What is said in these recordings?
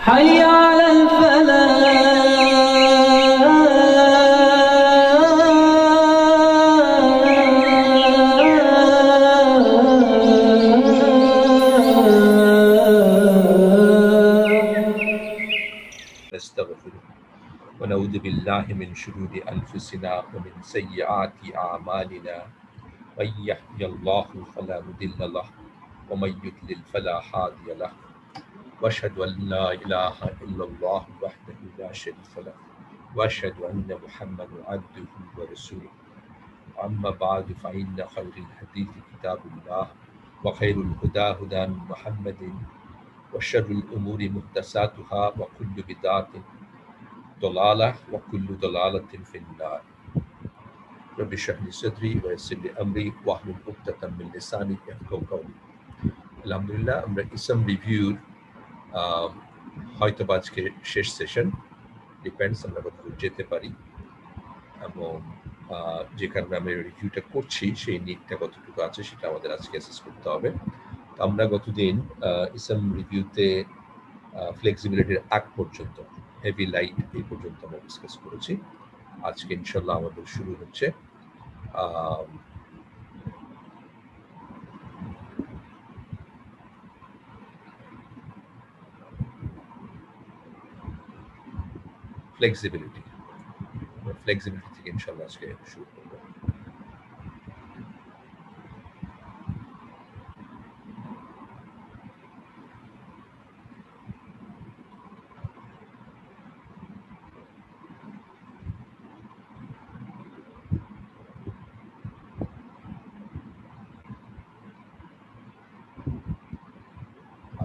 حي على الفلاح. نستغفره ونعوذ بالله من شرور أنفسنا ومن سيئات أعمالنا من يهدي الله فلا مضل له ومن يضلل فلا هادي له وأشهد أن لا إله إلا الله وحده لا شريك له وأشهد أن محمدا عبده ورسوله أما بعد فإن خير الحديث كتاب الله وخير الهدى هدى محمد وشر الأمور محدثاتها وكل بدعة ضلالة وكل ضلالة في النار رب اشرح لي صدري ويسر لي أمري واحلل عقدة من لساني يفقهوا قولي আলহামদুলিল্লাহ আমরা ইসম রিভিউর হয়তো আজকে শেষ সেশন, ডিপেন্ডস আমরা কতদূর যেতে পারি এবং যে কারণে আমরা রিভিউটা করছি সেই নিটটা কতটুকু আছে সেটা আমাদের আজকে অ্যাসেস করতে হবে। তো আমরা গতদিন ইসম রিভিউতে ফ্লেক্সিবিলিটির আগ পর্যন্ত হেভি লাইট এই পর্যন্ত আমরা ডিসকাস করেছি। আজকে ইনশাল্লাহ আমাদের শুরু হচ্ছে ফ্লেক্সিবিলিটি থেকে ইনশাল্লাহ আজকে শুরু করবো।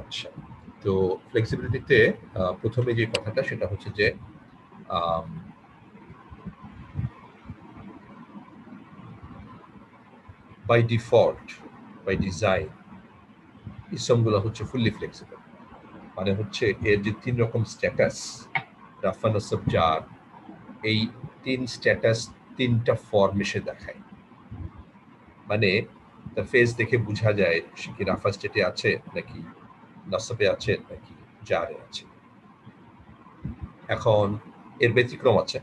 আচ্ছা, তো ফ্লেক্সিবিলিটিতে প্রথমে যে কথাটা সেটা হচ্ছে যে বাই ডিফল্ট বাই ডিজাইন ইসমগুলো হচ্ছে ফুললি ফ্লেক্সিবল, মানে হচ্ছে এর যে তিন রকম স্ট্যাটাস রাফা নসব জার, এই তিন স্ট্যাটাস তিনটা ফর্ম এসে দেখায়, মানে তার ফেস দেখে বোঝা যায় সে কি রাফা স্টেটে আছে নাকি নসবে আছে নাকি জারে আছে। এখন এর ব্যতিক্রম আছে,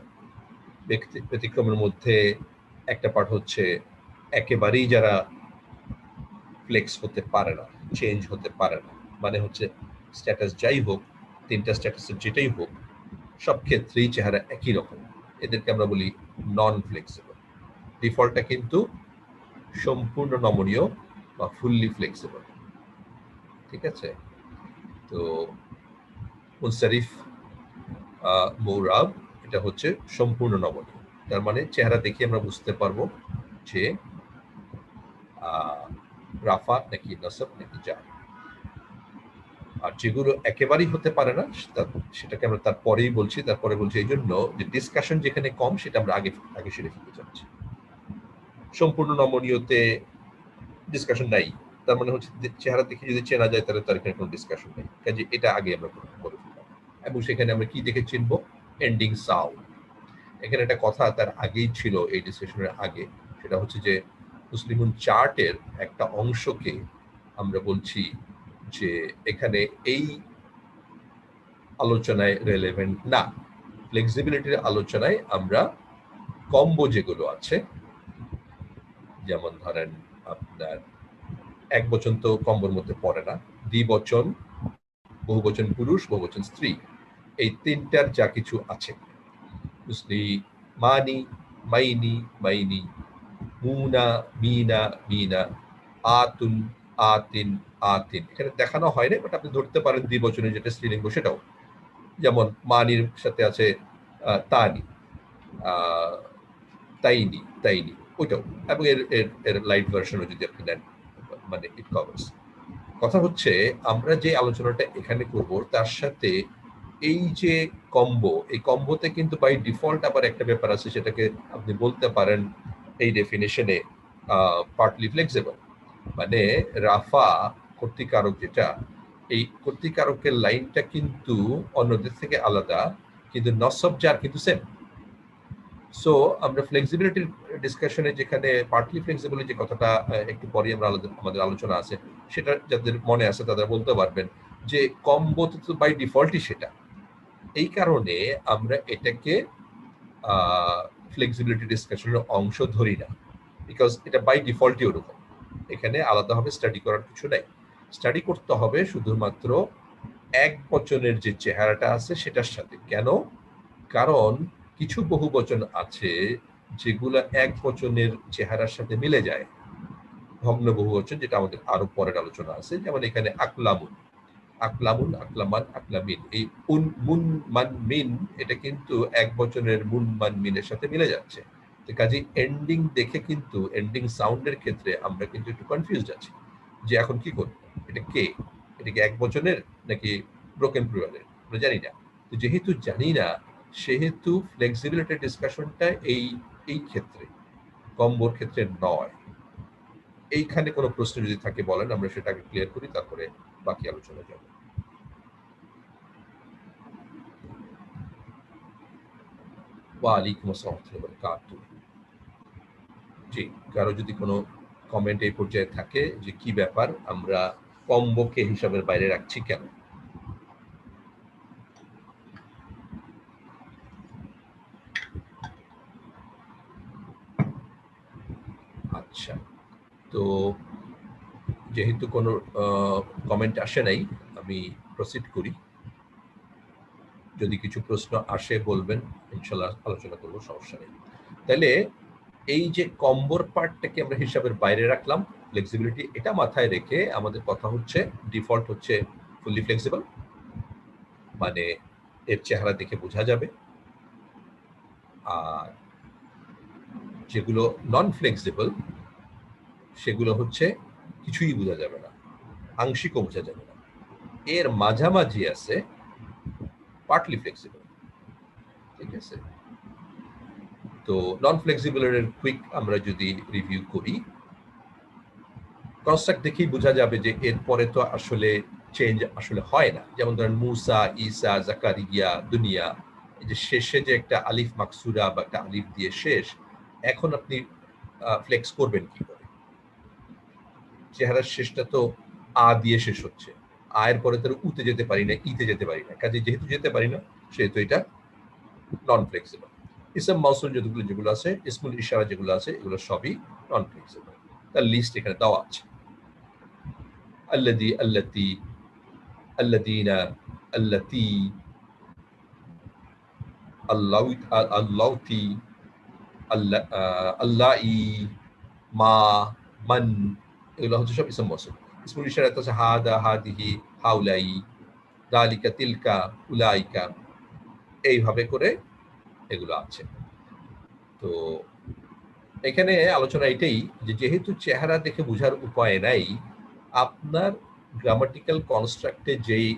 ব্যতিক্রমের মধ্যে একটা পার্ট হচ্ছে একেবারেই যারা ফ্লেক্স হতে পারে না, চেঞ্জ হতে পারে না, মানে হচ্ছে স্ট্যাটাস যাই হোক, তিনটা স্ট্যাটাসের যেটাই হোক সব ক্ষেত্রেই চেহারা একই রকম, এদেরকে আমরা বলি নন ফ্লেক্সিবল। ডিফল্টটা কিন্তু সম্পূর্ণ নমনীয় বা ফুললি ফ্লেক্সিবল, ঠিক আছে। তো মুনসারিফ মৌরাব এটা হচ্ছে সম্পূর্ণ নমনীয়, তার মানে চেহারা দেখে আমরা বুঝতে পারবো যে রাফা নাকি নসব নাকি জার। আর যেগুলো একেবারেই হতে পারে না সেটাকে আমরা তারপরেই বলছি, তারপরে বলছি এই জন্য যে ডিসকাশন যেখানে কম সেটা আমরা আগে সেরে ফেলতে চাচ্ছি। সম্পূর্ণ নমনীয়তে ডিসকাশন নাই, তার মানে হচ্ছে চেহারা দেখে যদি চেনা যায় তাহলে তার এখানে কোনো ডিসকাশন নেই, কাজে এটা আগে আমরা করে ফেললাম। এবং সেখানে আমরা কি দেখে চিনবো? Ending sound. এখানে একটা কথা তার আগেই ছিল এই ডিসকাশনের আগে, সেটা হচ্ছে যে মুসলিমুন চার্টের একটা অংশকে আমরা বলছি যে এখানে এই আলোচনায় রেলেভেন্ট না, ফ্লেক্সিবিলিটির আলোচনায় আমরা কম্বো যেগুলো আছে, যেমন ধরেন আপনার এক বচন তো কম্বোর মধ্যে পড়ে না, দ্বিবচন, বহুবচন পুরুষ, বহুবচন স্ত্রী, এই তিনটার যা কিছু আছে, মানি, মাইনি, মাইনি, মুনা, মিনা, মিনা, আতুন, আতিন, আতিন, এখানে দেখানো হয় না, বাট আপনি ধরতে পারেন দ্বিবচনে যেটা স্ত্রীলিঙ্গ সেটাও, যেমন মানির সাথে আছে তানি, তাইনি, তাইনি, ওইটাও, এবং এর লাইট ভার্সনও যদি আপনি নেন, মানে ইট কভার্স। কথা হচ্ছে আমরা যে আলোচনাটা এখানে করব তার সাথে এই যে কম্বো, এই কম্বোতে কিন্তু বাই ডিফল্ট আবার একটা ব্যাপার আছে, সেটাকে আপনি বলতে পারেন এই ডেফিনেশনে পার্টলি ফ্লেক্সিবল, মানে রাফা কর্তৃকারক যেটা, এই কর্তৃকারকের লাইনটা কিন্তু অন্যদের থেকে আলাদা, কিন্তু নসব জার কিন্তু সেম। সো আমরা ফ্লেক্সিবিলিটির ডিসকাশনে যেখানে পার্টলি ফ্লেক্সিবল যে কথাটা একটু পরে আমরা আমাদের আলোচনা আছে, সেটা যাদের মনে আছে তারা বলতে পারবেন যে কম্বো তো বাই ডিফল্টই সেটা, এই কারণে আমরা এটাকে ফ্লেক্সিবিলিটি ডিসকাশনের অংশ ধরি না, বিকজ এটা বাই ডিফল্টই ওরকম। এখানে আলাদাভাবে স্টাডি করার কিছু নাই, স্টাডি করতে হবে শুধুমাত্র এক বচনের যে চেহারাটা আছে সেটার সাথে। কেন? কারণ কিছু বহু বচন আছে যেগুলা এক বচনের চেহারার সাথে মিলে যায়, ভগ্ন বহু বচন, যেটা আমাদের আরো পরের আলোচনা আছে। যেমন এখানে আকলামুন, আকলামুন, আকলামান, আকলামিন, এই উন মুন মান মিন, এটা কিন্তু এক বচনের মুন মান মিনের সাথে মিলে যাচ্ছে। তো কাজে এন্ডিং দেখে কিন্তু এন্ডিং সাউন্ডের ক্ষেত্রে আমরা কিন্তু একটু কনফিউজড আছি যে এখন কি করব, এটা কে, এটা কি এক বচনের নাকি ব্রোকেন প্লুরালের, আমরা জানি না। তো যেহেতু জানি না, সেহেতু ফ্লেক্সিবিলিটি ডিসকাশনটা এই এই ক্ষেত্রে, কম্বোর ক্ষেত্রে নয়। এইখানে কোনো প্রশ্ন যদি থাকে বলেন, আমরা সেটাকে ক্লিয়ার করি, তারপরে বাকি আলোচনা যাব। ওয়ালাইকুম আসসালাম ওয়া রাহমাতুল্লাহি ওয়া বারাকাতুহু। জি, কারো যদি কোনো কমেন্ট এই পর্যায়ে থাকে যে কি ব্যাপার, আমরা কম্বোকে হিসাবের বাইরে রাখছি কেন? আচ্ছা, তো যেহেতু কোনো কমেন্ট আসে নাই, আমি প্রসিড করি। যদি কিছু প্রশ্ন আসে বলবেন, ইনশাল্লাহ আলোচনা করবো, সমস্যা নেই। তাহলে এই যে কম্বোর পার্টটাকে আমরা হিসাবের বাইরে রাখলাম, ফ্লেক্সিবিলিটি এটা মাথায় রেখে আমাদের কথা হচ্ছে ডিফল্ট হচ্ছে ফুললি ফ্লেক্সিবল, মানে এর চেহারা দেখে বোঝা যাবে। আর যেগুলো নন ফ্লেক্সিবল সেগুলো হচ্ছে কিছুই বোঝা যাবে না, আংশিকও বোঝা যাবে না। এর মাঝামাঝি আছে পার্টলি ফ্লেক্সিবল, ঠিক আছে? তো নন ফ্লেক্সিবলের কুইক আমরা যদি রিভিউ করি, কনস্ট্রাক্ট দেখেই বোঝা যাবে যে এরপরে তো আসলে চেঞ্জ আসলে হয় না। যেমন ধরেন মুসা, ঈসা, জাকারিয়া, দুনিয়া, এই যে শেষে যে একটা আলিফ মাকসুরা বা একটা আলিফ দিয়ে শেষ, এখন আপনি ফ্লেক্স করবেন কি করে? চেহারার শেষটা তো আ দিয়ে শেষ হচ্ছে, আয়ের পরে তার উতে যেতে পারি না, ইতে যেতে পারি না, কাজে যেহেতু যেতে পারি না সেহেতু এটা নন ফ্লেক্সিবল। ইসম মাউসুল যেগুলো আছে, ইসমুল ইশারা যেগুলো আছে, এগুলো সবই নন ফ্লেক্সিবল। তার লিস্ট এখানে দেওয়া আছে। আল্লাযী, আল্লাতী, আল্লাযীনা, আল্লাতী, আল্লাউ, আল্লাউতি, আল্লাই, মা, মান, এগুলো হচ্ছে সব ইসম মাউসুল। ইসমুল ইশারা হচ্ছে হাদা, হাদিহি, হাউলাই, দালিকা, তিলকা, উলাইকা, এইভাবে করে এগুলো আছে। তো এখানে আলোচনা এটাই যে যেহেতু চেহারা দেখে বোঝার উপায় নাই, আপনার গ্রামাটিক্যাল কনস্ট্রাক্টে যেই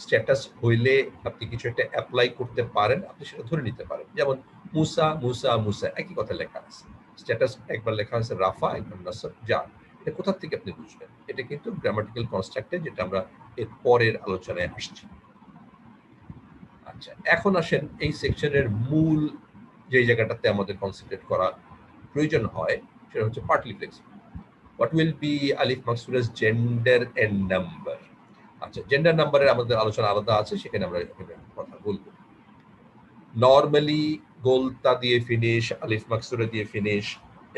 স্ট্যাটাস হইলে আপনি কিছু একটা অ্যাপ্লাই করতে পারেন, আপনি সেটা ধরে নিতে পারেন। যেমন মুসা, মুসা, মুসা, একই কথা লেখা আছে। স্ট্যাটাস একবার লেখা আছে রাফা, একবার নাসব, যা, এটা কোথা থেকে আপনি বুঝবেন? এটা কিন্তু গ্রামাটিক্যাল কনস্ট্রাক্টে, যেটা আমরা এর পরের আলোচনায় আসছি। আচ্ছা, এখন আসেন এই সেকশনের মূল যে জায়গাটাতে আমাদের কনসেন্ট্রেট করা প্রয়োজন হয়, সেটা হচ্ছে partly flexible. What will be Alif মাকসুরাস gender and number? আচ্ছা, জেন্ডার নাম্বারের আমাদের আলোচনা আলাদা আছে, সেখানে আমরা কথা বলবো। নর্মালি গোলতা দিয়ে ফিনিশ, আলিফ মাকসুরা দিয়ে ফিনিশ,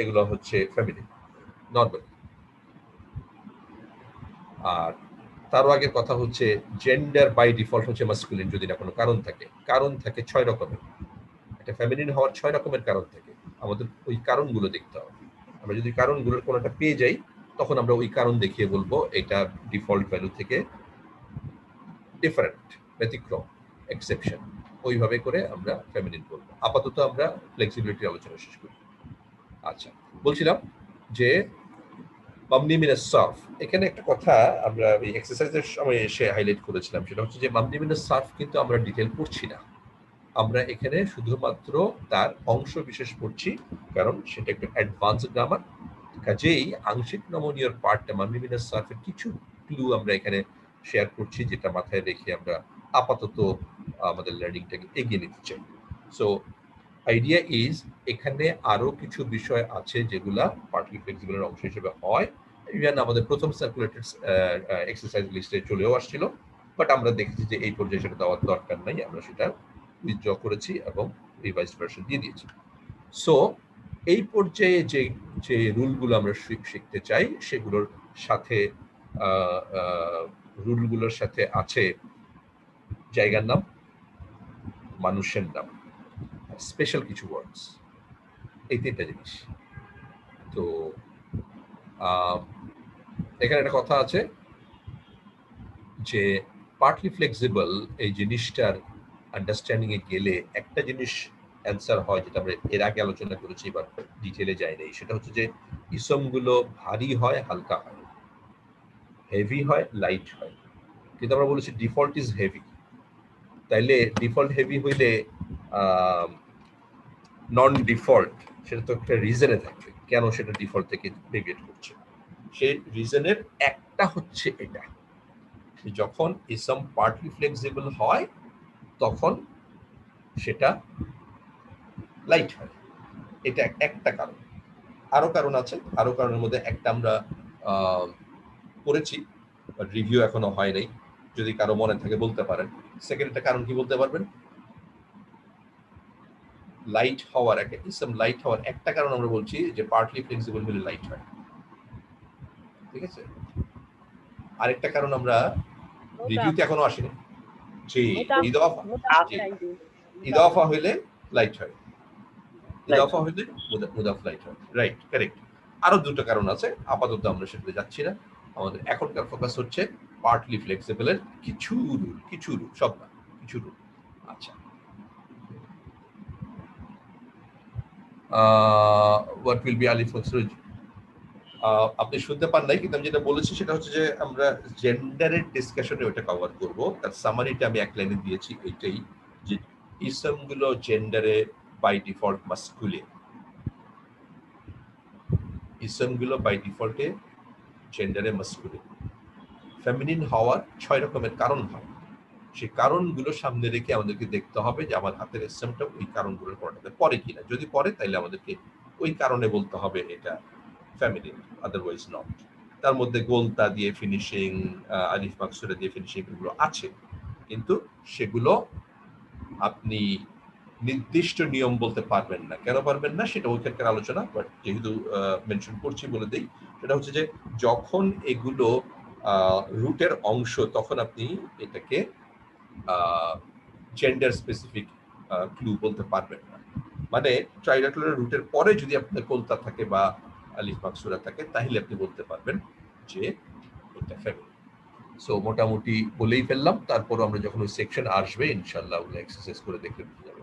এগুলো হচ্ছে ফ্যামিলি নর্মালি। আর তারও আগের কথা হচ্ছে জেন্ডার বাই ডিফল্ট হচ্ছে মাস্কুলিন, যদি না কোনো কারণ থাকে। কারণ থাকে 6 রকমের, একটা ফ্যামিলিন হওয়ার 6 রকমের কারণ থাকে। আমাদের ওই কারণগুলো দেখতে হবে। আমরা যদি কারণগুলোর কোনোটা পেয়ে যাই, তখন আমরা ওই কারণ দেখিয়ে বলবো এটা ডিফল্ট ভ্যালু থেকে ডিফারেন্ট, ব্যতিক্রম, এক্সেপশন, ওইভাবে করে আমরা ফ্যামিলিন বলবো। আপাতত আমরা ফ্লেক্সিবিলিটি আলোচনা শেষ করি। আচ্ছা, বলছিলাম যে মামনি মিনাস সারফ, এখানে একটা কথা আমরা এই এক্সারসাইজের সময় এসে হাইলাইট করেছিলাম, সেটা হচ্ছে যে মামনি মিনাস সারফ কিন্তু আমরা ডিটেল পড়ছি না, আমরা এখানে শুধুমাত্র তার অংশ বিশেষ পড়ছি, কারণ সেটা একটা অ্যাডভান্স গ্রামার। কাজেই আংশিক নমনীয় পার্টটা মামনি মিনাস সারফের কিছু ক্লু আমরা এখানে শেয়ার করছি, যেটা মাথায় রেখে আমরা আপাতত আমাদের লার্নিংটাকে এগিয়ে নিতে চাই। সো আইডিয়া ইজ, এখানে আরো কিছু বিষয় আছে যেগুলা পার্টলি ফ্লেক্সিবলের অংশ হিসেবে হয়। ইভেন আমাদের প্রথম সার্কুলেটেড এক্সারসাইজ লিস্টে চলেও আসছিল। বাট আমরা দেখেছি যে এই পর্যায়ে সেটা দেওয়ার দরকার নাই, আমরা সেটা উইথড্র করেছি এবং রিভাইজ ভার্সন দিয়ে দিয়েছি। সো এই পর্যায়ে যে যে রুলগুলো আমরা শিখতে চাই সেগুলোর সাথে রুলগুলোর সাথে আছে জায়গার নাম, মানুষের নাম, স্পেশাল কিছু ওয়ার্ডস, এই তিনটা জিনিস। তো এখানে একটা কথা আছে যে পার্টলি ফ্লেক্সিবল এই জিনিসটার আন্ডারস্ট্যান্ডিং এ গেলে একটা জিনিস অ্যান্সার হয়, যেটা আমরা এর আগে আলোচনা করেছি, এবার ডিটেলে যাই নাই। সেটা হচ্ছে যে ইসমগুলো ভারী হয়, হালকা হয়, হেভি হয়, লাইট হয়। কিন্তু আমরা বলেছি ডিফল্ট ইজ হেভি। তাইলে ডিফল্ট হেভি হইলে নন ডিফল্ট সেটা তো একটা রিজনে থাকবে কেন সেটা ডিফল্ট থেকে ডেভিয়েট করছে। সেই রিজনের একটা হচ্ছে এটা, যখন ইসম পার্টলি ফ্লেক্সিবল হয় তখন সেটা লাইট হয়। এটা একটা কারণ। আরো কারণ আছে, আরো কারণের মধ্যে একটা আমরা করেছি, রিভিউ এখনো হয় নাই, যদি কারো মনে থাকে বলতে পারেন। সেকেন্ডটা কারণ কি বলতে পারবেন? লাইট হওয়ার একটা ইসম লাইট হওয়ার একটা কারণ আমরা বলছি যে পার্টলি ফ্লেক্সিবল হলে লাইট হয়, ঠিক আছে? আরেকটা কারণ আমরা রিভিউতে এখনো আসেনি, যে ইদাফা, ইদাফা হইলে লাইট হয়, ইদাফা হইলে মুদাফ লাইট হয়, রাইট, কারেক্ট। আরো দুটো কারণ আছে, আপাতত আমরা সেটাতে যাচ্ছি না। আমাদের এখনকার ফোকাস হচ্ছে পার্টলি ফ্লেক্সিবলের কিছু রুল, সব না, কিছু রুল। আচ্ছা, হোয়াট উইল বি আলিফ ফসরুজ, আপনি শুনতে পান নাই, কিন্তু আমি যেটা বলেছি সেটা হচ্ছে যে আমরা জেন্ডারের ডিসকাশনে ওটা কভার করব। তার সামারিটা আমি এক লাইনে দিয়েছি, এটাই যে ইসমগুলো জেন্ডারে বাই ডিফল্ট মাস্কুলিন, ইসমগুলো বাই ডিফল্টে জেন্ডারে মাস্কুলিন। ফেমিনিন হওয়ার 6 রকমের কারণ হয়, সেই কারণগুলো সামনে রেখে আমাদেরকে দেখতে হবে যে আমার হাতের ইসমটা ওই কারণগুলোর পড়াতে পরে কিনা। যদি পরে তাহলে আমাদেরকে ওই কারণে বলতে হবে এটা ফেমিনিন, আদারওয়াইজ নট। তার মধ্যে গোলতা দিয়ে ফিনিশিং, আলিফ মাকসুরা দিয়ে ফিনিশিং এগুলো আছে, কিন্তু সেগুলো আপনি নির্দিষ্ট নিয়ম বলতে পারবেন না। কেন পারবেন না সেটা ওইখানকার আলোচনা, বাট যেহেতু মেনশন করছি বলে দেই। সেটা হচ্ছে যে যখন এগুলো রুটের অংশ তখন আপনি এটাকে জেন্ডার স্পেসিফিক ক্লু বলতে পারবেন না। মানে ট্রাইল্যাটেরাল রুটের পরে যদি আপনার কোলতা থাকে বা আলিফ মাকসুরা থাকে তাহলে আপনি বলতে পারবেন যে এটা ফ্যামিলি। সো মোটামুটি বলেই ফেললাম, তারপর আমরা যখন ওই সেকশন আসবে ইনশাআল্লাহ ওগুলো এক্সারসাইজ করে দেখলে বুঝে যাবে।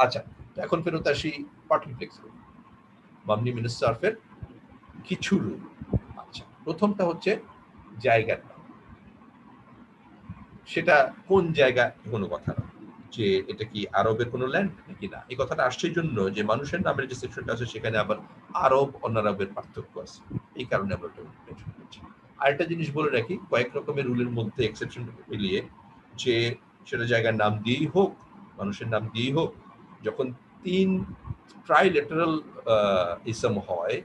আচ্ছা, এখন ফেরত আসি পার্টলি ফ্লেক্সিবল মাবনি মিনাস সারফের কিছু রুল। আচ্ছা, প্রথমটা হচ্ছে জায়গার নাম। সেটা কোন জায়গা কোনো কথা না, যে এটা কি আরবের কোনো ল্যান্ড নাকি না। এই কথাটা আসছে জন্য যে মানুষের নামের যে সেকশনটা আছে সেখানে আবার আরব অনারবের পার্থক্য আছে, এই কারণে আমরা ওটা মেনশন করছি। আরেকটা জিনিস বলে রাখি, কয়েক রকমের রুলের মধ্যে এক্সেপশন মিলিয়ে, যে সেটা জায়গার নাম দিয়েই হোক, মানুষের নাম দিয়েই হোক, যখন 3 ট্রাইলেটারাল ইসম হয়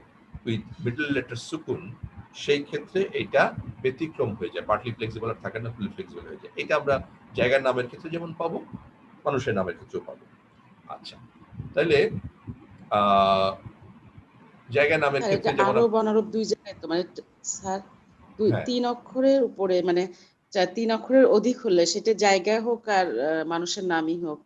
উইথ মিডল লেটার সুকুন, সেই ক্ষেত্রে এটা ব্যতিক্রম হয়ে যায়, পার্টলি ফ্লেক্সিবল আর থাকে না, ফুলি ফ্লেক্সিবল হয়ে যায়। এটা আমরা জায়গার নামের ক্ষেত্রে যেমন পাবো, মানুষের নামের ক্ষেত্রেও পাবো। আচ্ছা, তাহলে জায়গার নামের ক্ষেত্রে যেমন আরব অনারব দুই জায়গায় তো মানে স্যার 3 অক্ষরের উপরে মানে 3 অক্ষরের অধিক হলে সেটা জায়গায় হোক আর মানুষের নামই হোক,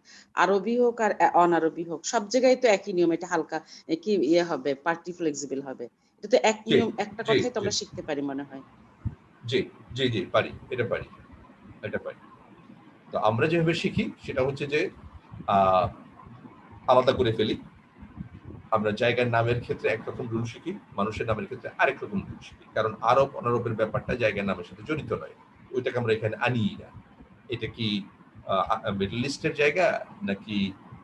আরবি হোক আর অনারবি হোক, সব জায়গায় তো একই নিয়ম। এটা হালকা কি হবে, পার্টি ফ্লেক্সিবল হবে। এটা তো এক নিয়ম, একটা কথাই তো আমরা শিখতে পারি মনে হয়। জি জি জি পারি, এটা পারি, এটা পারি। তো আমরা যেভাবে শিখি সেটা হচ্ছে যে আলাদা করে ফেলি। আমরা জায়গার নামের ক্ষেত্রে একরকম রুল শিখি, মানুষের নামের ক্ষেত্রে আরেক রকম রুল শিখি, কারণ আরব অনারবের ব্যাপারটা জায়গার নামের সাথে জড়িত নয়, ওইটাকে আমরা এখানে আনিই না। এটা কি মিডল ইস্টের জায়গা নাকি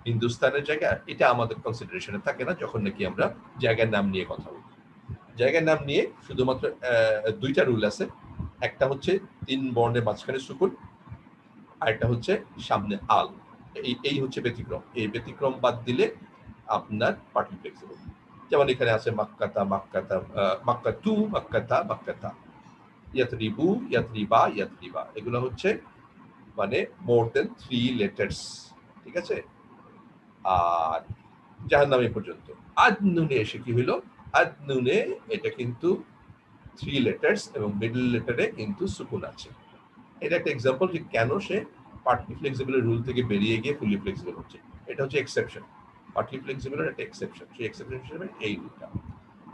হিন্দুস্তানের জায়গা, এটা আমাদের কনসিডারেশনে থাকে না যখন নাকি আমরা জায়গার নাম নিয়ে কথা বলি। জায়গার নাম নিয়ে শুধুমাত্র 2টা রুল আছে, একটা হচ্ছে 3 বর্ণের মাঝখানে সুকুন, আরেকটা হচ্ছে সামনে আল। এই হচ্ছে ব্যতিক্রম। এই ব্যতিক্রম বাদ দিলে আপনার পার্টলি ফ্লেক্সিবল। যেমন এখানে আছে মাক্কাতা, মাক্কাতা, মাক্কাতু, মাক্কাতা, মাক্কাতা, ইয়াতরিবু, ইয়াতরিবা, ইয়াতরিবা, এগুলো হচ্ছে মানে মোর দেন 3 লেটার্স, ঠিক আছে। আর জাহান্নামী পর্যন্ত আদনুনে এসে কি হলো, আদনুনে এটা কিন্তু 3 লেটার্স এবং মিডল লেটারে কিন্তু সুকুন আছে। এটা একটা এক্সাম্পল যে কেন সে পার্টলি ফ্লেক্সিবলের রুল থেকে বেরিয়ে গিয়ে ফুলি ফ্লেক্সিবল হচ্ছে। এটা হচ্ছে এক্সেপশন, পার্টলি ফ্লেক্সিবলের একটা এক্সেপশন। সেই এক্সেপশন হিসেবে এই রুলটা।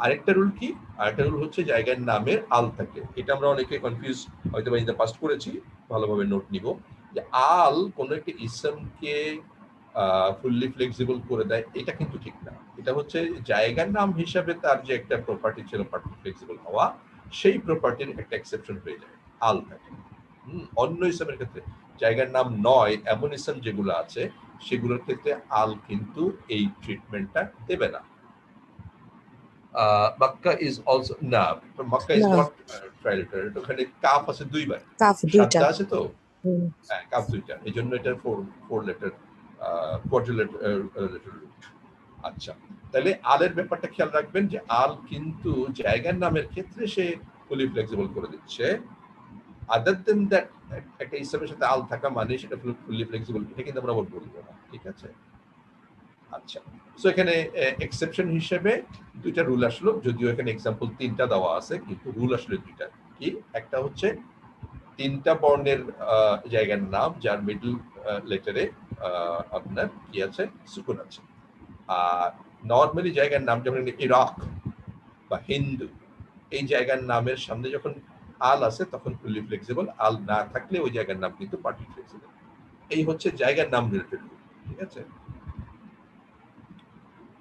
আরেকটা রুল কি, আরেকটা রুল হচ্ছে জায়গার নামের আল থাকলে, এটা আমরা অনেকে কনফিউজ হয়তো বা ইন দ্য পাস্ট করেছি, ভালোভাবে নোট নিব যে আল কোন একটা ইসমকে ফুললি ফ্লেক্সিবল করে দেয়, এটা কিন্তু ঠিক না। এটা হচ্ছে জায়গার নাম হিসাবে তার যে একটা প্রপার্টি ছিল পার্টলি ফ্লেক্সিবল হওয়া, সেই প্রপার্টির একটা এক্সেপশন হয়ে যায় আল থাকে। অন্য ইসলামের ক্ষেত্রে জায়গার নাম নয় এমন ইসলাম যেগুলো আছে সেগুলোর ক্ষেত্রে আল কিন্তু এই ট্রিটমেন্টটা দেবে না। মক্কা ইজ অলসো না, মক্কা ইজ না নট ট্রাইলেটারেড, ওখানে কাফ আছে দুইবার, কাফ দুইটা সাতটা আছে তো, হুম। হ্যাঁ কাফ দুইটা, এই জন্য এটা ফোর লেটার কোয়াড্রিলেটার। আচ্ছা, তাহলে আলের ব্যাপারটা খেয়াল রাখবেন যে আল কিন্তু জায়গার নামের ক্ষেত্রে সে ফুলি ফ্লেক্সিবল করে দিচ্ছে। আদার দেন দ্যাট একটা ইসলামের সাথে আল থাকা মানে সেটা ফুলি ফ্লেক্সিবল, এটা কিন্তু আমরা বলবো না, ঠিক আছে। আচ্ছা, সো এখানে এক্সেপশন হিসেবে দুইটা রুল আসলো, যদিও এখানে এক্সাম্পল 3টা দেওয়া আছে, কিন্তু রুল আসলে দুইটা। কি, একটা হচ্ছে 3টা বর্ণের জায়গার নাম যার মিডল লেটারে আপনার কি আছে, সুকুন আছে। আর নর্মালি জায়গার নাম যেমন ইরাক বা হিন্দু, এই জায়গার নামের সামনে যখন আল আছে তখন ফুলি ফ্লেক্সিবল, আল না থাকলে ওই জায়গার নাম কিন্তু পার্টলি ফ্লেক্সিবল। এই হচ্ছে জায়গার নাম রিলেটেড, ঠিক আছে।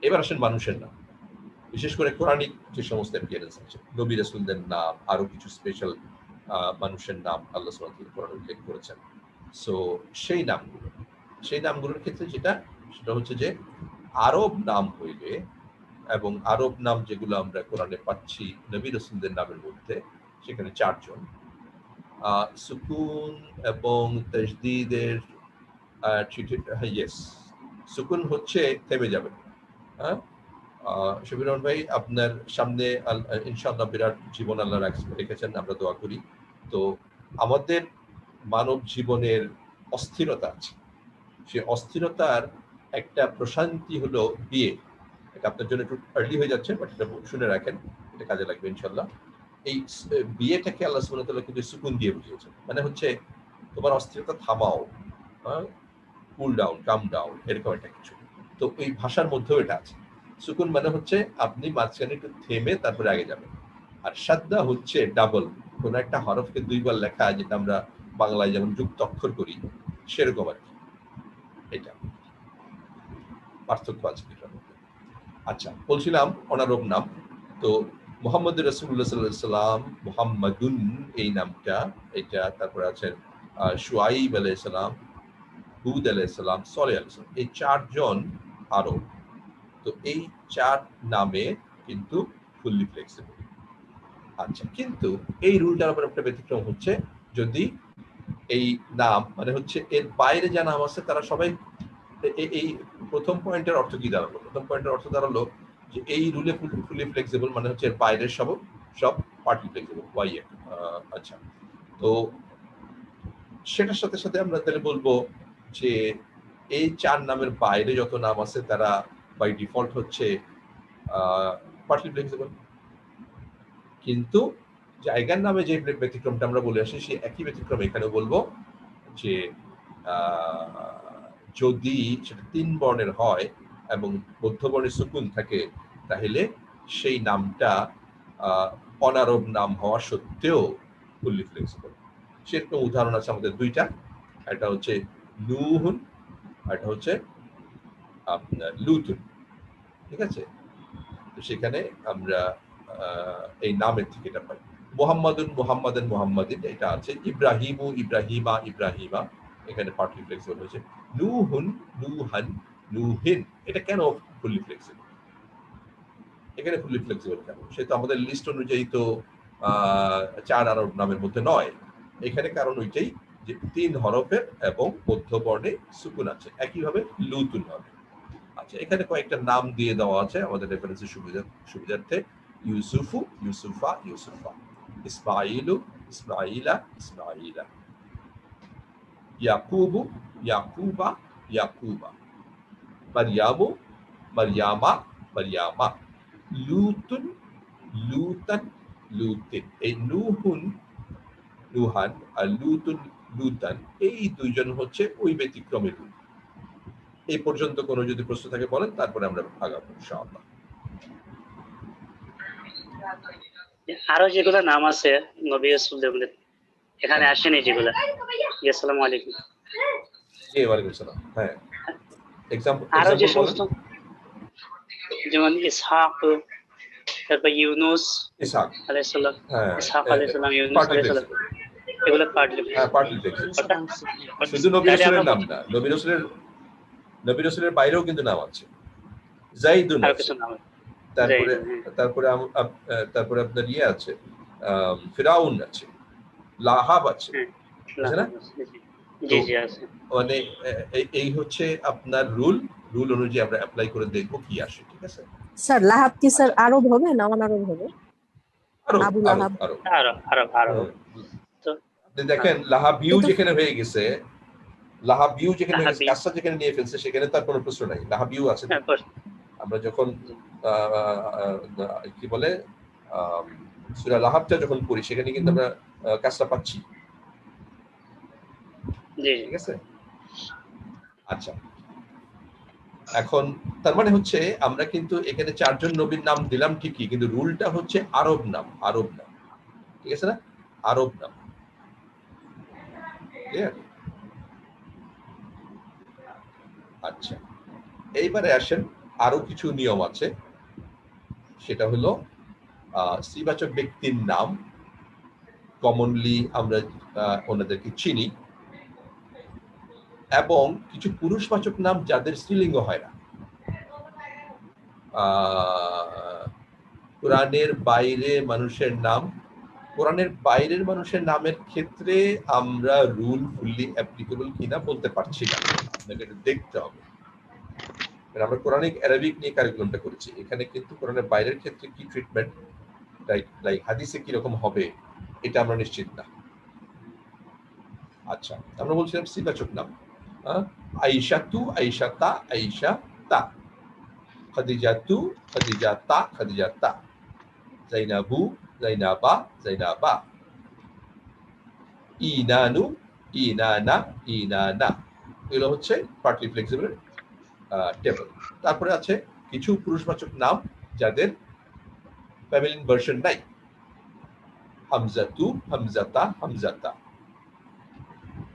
এবার আসেন মানুষের নাম, বিশেষ করে কোরআনিক যে সমস্ত অ্যাপিয়ারেন্স আছে, নবী রাসূলদের নাম, আরো কিছু স্পেশাল মানুষের নাম আল্লাহ সুবহানাহু ওয়া তাআলা কোরআনে উল্লেখ করেছেন। সো সেই নামগুলোর ক্ষেত্রে সেটা হচ্ছে যে আরব নাম হইলে, এবং আরব নাম যেগুলো আমরা কোরআনে পাচ্ছি নবী রাসূলদের নামের মধ্যে, সেখানে 4 জন, সুকুন এবং তাজদীদের ইয়েস, সুকুন হচ্ছে থেমে যাবে। হ্যাঁ, শফির রহমান ভাই, আপনার সামনে ইনশাআল্লাহ বিরাট জীবন আল্লাহ রেখেছেন, আমরা দোয়া করি। তো আমাদের মানব জীবনের অস্থিরতা আছে, সে অস্থিরতার একটা প্রশান্তি হলো বিয়ে। এটা আপনার জন্য একটু আর্লি হয়ে যাচ্ছে, বাট এটা শুনে রাখেন, এটা কাজে লাগবে ইনশাআল্লাহ। এই বিয়েটাকে আল্লাহ সুবহানাহু ওয়া তাআলা কিন্তু সুকুন দিয়ে বুঝিয়েছেন, মানে হচ্ছে তোমার অস্থিরতা থামাও, কুল ডাউন, কাম ডাউন, এরকম একটা কিছু। তো এই ভাষার মধ্যেও এটা আছে। সুকুন মানে হচ্ছে আপনি মাঝখানে একটু থেমে তারপরে আগে যাবেন। আর সাদ্দা হচ্ছে ডাবল, কোন একটা হরফকে 2বার লেখা, যেটা আমরা বাংলায় যেমন যুক্ত অক্ষর করি, সেরকম আর কি, এটা পার্থক্য আছে এটার মধ্যে। আচ্ছা, বলছিলাম অনারব নাম। তো মুহাম্মদ রাসূলুল্লাহ সাল্লাল্লাহু আলাইহি সাল্লাম, মুহাম্মাদুন এই নামটা, এটা তারপরে আছে শুআইব আলাইহিস সালাম, হুদ আলাইহিস সালাম, সালেহ আলাইহিস সালাম, এই 4 জন আরব। তো এই 4 নামে কিন্তু ফুললি ফ্লেক্সিবল। আচ্ছা, কিন্তু এই রুলটার উপর একটা ব্যতিক্রম হচ্ছে, যদি এই নাম মানে হচ্ছে এর বাইরে যা নাম আছে তারা সবাই, এই প্রথম পয়েন্টের অর্থ কি দাঁড়ালো? প্রথম পয়েন্টের অর্থ দাঁড়ালো যে এই রুলে ফুলি ফ্লেক্সিবল মানে হচ্ছে এর বাইরের সব পার্টলি ফ্লেক্সিবল, আচ্ছা, তো সেটার সাথে সাথে আমরা তাহলে বলবো যে এই 4 নামের বাইরে যত নাম আছে তারা বাই ডিফল্ট হচ্ছে পার্টলি ফ্লেক্সিবল। কিন্তু জায়গার নামে যে ব্যতিক্রমটা আমরা বলে আসি, সেই একই ব্যতিক্রম এখানে বলবো যে যদি সেটা 3 বর্ণের হয় এবং মধ্যবর্ণে সুকুন থাকে, তাহলে সেই নামটা অনারব নাম হওয়া সত্ত্বেও ফুললি ফ্লেক্সিবল। সেরকম উদাহরণ আছে আমাদের 2টা, একটা হচ্ছে নূহুন, একটা হচ্ছে আপনার লুতুন, ঠিক আছে। তো সেখানে আমরা এই নামের থেকে এটা পাই। মুহাম্মাদুন, মুহাম্মাদান, মুহাম্মাদিন, এটা আছে। ইব্রাহিমু, ইব্রাহিমা, ইব্রাহিমা, এখানে পার্টলি ফ্লেক্সিবল হয়েছে। নূহুন, নূহান, নূহিন, এটা কেন ফুললি ফ্লেক্সিবল? এখানে ফুললি ফ্লেক্সিবল কেন? সে তো আমাদের লিস্ট অনুযায়ী তো 4 আরব নামের মধ্যে নয়। এখানে কারণ ওইটাই যে 3 হরফের এবং মধ্যবর্ণে সুকুন আছে। একইভাবে লুতুন হবে। আচ্ছা, এখানে কয়েকটা নাম দিয়ে দেওয়া আছে আমাদের রেফারেন্সের সুবিধার্থে। ইউসুফু, ইউসুফা, ইউসুফা, ইসমাইলু, ইসমাইলা, ইসমাইলা। ইয়াকুবু, ইয়াকুবা, ইয়াকুবা। মারইয়ামু, মারইয়ামা, মারইয়ামা। লুতুন, লুতান, লুতিন। এই নুহুন, নুহান, আর লুতুন, লুতান, এই দুইজন হচ্ছে ওই ব্যতিক্রমী রূপ। এই পর্যন্ত কোনো যদি প্রশ্ন থাকে বলেন, তারপরে আমরা আগাবো ইনশাআল্লাহ। আরো যেগুলো নাম আছে নবী রাসূলদের, এখানে আসেনি যেগুলো। আসসালামু আলাইকুম। জি, ওয়ালাইকুম আসসালাম। হ্যাঁ, আরো যে এক্সাম্পল সমস্ত, যেমন ইসহাক, তারপর ইউনুস ইসহাক, আলাইহিস সালাম, হ্যাঁ, ইসহাক আলাইহিস সালাম, ইউনুস পার্টলি আলাইহিস সালাম, ফ্লেক্সিবল। এগুলো পার্টলি। হ্যাঁ, পার্টলি ফ্লেক্সিবল। শুধু নবী তাহলে রাসূলের আমরা নাম না, নবী রাসূলের বাইরেও কিন্তু নাম আছে। যাইদুন আরো আছে, কিছু নাম আছে। তারপরে যাইদুন, তারপরে তারপরে আপনার ইয়ে আছে, ফিরাউন আছে, লাহাব আছে, আছে না? জি জি আছে। মানে এই হচ্ছে আপনার রুল অনুযায়ী আমরা অ্যাপ্লাই করে দেখবো কি আসে। ঠিক আছে স্যার, লাহাব কি স্যার আরব হবে না অনারব হবে? আবু লাহাব আরো তো আপনি দেখেন লাহাবিউ কিন্তু যেখানে হয়ে গেছে, লাহাবিউ যেখানে হয়ে গেছে, লাহাবি। কাসা যেখানে নিয়ে ফেলছে, সেখানে তার কোনো প্রশ্ন নাই, লাহাবিউ আছে। আমরা যখন কি বলে সূরা লাহাবটা যখন পড়ি, সেখানে কিন্তু আমরা কাসরা পাচ্ছি। ঠিক আছে, আচ্ছা। এখন তার মানে হচ্ছে আমরা কিন্তু এখানে 4 জন নবীর নাম দিলাম ঠিকই, কিন্তু রুলটা হচ্ছে আরব নাম, আরব নাম। ঠিক আছে না? আরব নাম। ক্লিয়ার? আচ্ছা, এইবারে আসেন, আরো কিছু নিয়ম আছে। সেটা হলো স্ত্রীবাচক ব্যক্তির নাম কমনলি আমরা ওনাদেরকে চিনি, এবং কিছু পুরুষবাচক নাম যাদের স্ত্রীলিঙ্গ হয় না। কোরআনের বাইরের মানুষের নামের ক্ষেত্রে আমরা রুল ফুললি অ্যাপ্লিকেবল কিনা বলতে পারছি না, আপনাকে এটা দেখতে হবে। আমরা কোরআনিক অ্যারাবিক নিয়ে কারিকুলামটা করেছি, এখানে কিন্তু কোরআনের বাইরের ক্ষেত্রে কি ট্রিটমেন্ট, লাইক হাদিসে কিরকম হবে, এটা আমরা নিশ্চিত না। আচ্ছা, আমরা বলছিলাম স্ত্রীবাচক নাম, আইশাতু, আইশাতা, আইশাতা, খাদিজাতু, খাদিজাতা, খাদিজাতা, জাইনাবু, জাইনাবা, জাইনাবা, ইনানু, ইনানা, ইনানা। এগুলো হচ্ছে পার্টলি ফ্লেক্সিবল টেবল। তারপরে আছে কিছু পুরুষবাচক নাম যাদের ফেমিনিন ভার্সন নাই, হামজাতু, হামজাতা, হামজাতা,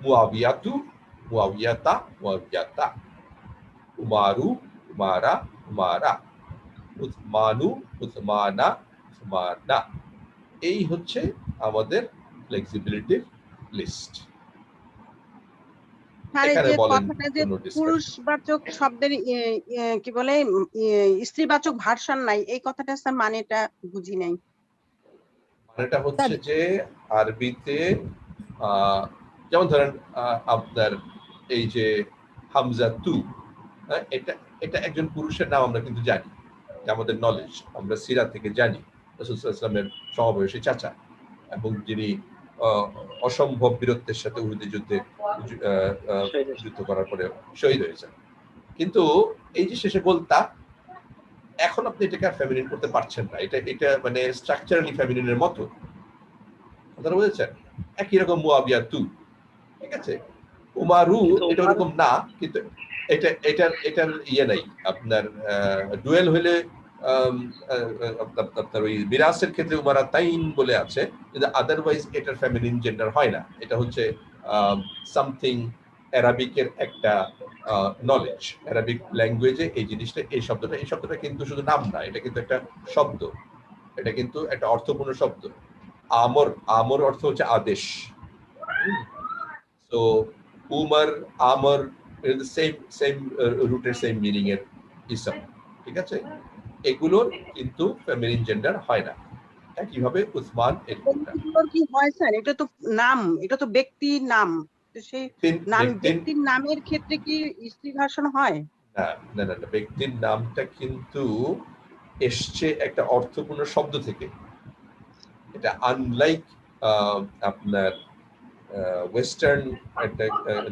মুয়াবিয়াতু, মুয়াবিয়াতা, মুয়াবিয়াতা, উমারু, উমারা, উমারা, উসমানু, উসমানা, উসমানা। এই হচ্ছে আমাদের ফ্লেক্সিবিলিটির লিস্ট। এখানে বলেন পুরুষবাচক শব্দের কি বলে স্ত্রীবাচক ভার্সন নাই, এই কথাটা স্যার মানেটা বুঝি নাই। মানেটা হচ্ছে যে আরবিতে যেমন ধরেন আপনার এই যে হামজা তু, এটা এটা একজন পুরুষের নাম, আমরা কিন্তু জানি, আমাদের নলেজ, আমরা সিরাত থেকে জানি রাসূল সাল্লাল্লাহু আলাইহি ওয়াসাল্লামের সমবয়সী চাচা, এবং যিনি অসম্ভব বীরত্বের সাথে উহুদের যুদ্ধে যুদ্ধ করার পরে শহীদ হয়েছেন। কিন্তু এই যে শেষে বলতা, এখন আপনি এটাকে আর ফেমিনিন করতে পারছেন না, এটা মানে স্ট্রাকচারালি ফেমিনিনের মতো, কথা বুঝেছেন? একই রকম মুয়াবিয়া তু, ঠিক আছে, উমারু এটা ওরকম না, কিন্তু এটার ইয়ে নাই আপনার, ডুয়েল হইলে আপনার ওই মিরাসের ক্ষেত্রে উমারা তাইন বলে আছে, কিন্তু আদারওয়াইজ এটার ফেমিনিন জেন্ডার হয় না। এটা হচ্ছে সামথিং অ্যারাবিকের একটা নলেজ, অ্যারাবিক ল্যাঙ্গুয়েজে এই জিনিসটা, এই শব্দটা কিন্তু শুধু নাম না, এটা কিন্তু একটা শব্দ, এটা কিন্তু একটা অর্থপূর্ণ শব্দ। আমর অর্থ হচ্ছে আদেশ। তো উমর, আমর, সেম রুটের, সেম মিনিং এর ইসম। ঠিক আছে, এগুলোর কিন্তু ফেমিনিন জেন্ডার হয় না। একইভাবে উসমান, কি হয় স্যার? এটা তো নাম, এটা তো ব্যক্তির নাম, সেই নাম ব্যক্তির নামের ক্ষেত্রে কি স্ত্রী ভার্সন হয়? না, ব্যক্তির নামটা কিন্তু এসছে একটা অর্থপূর্ণ শব্দ থেকে। এটা আনলাইক আপনার ওয়েস্টার্ন একটা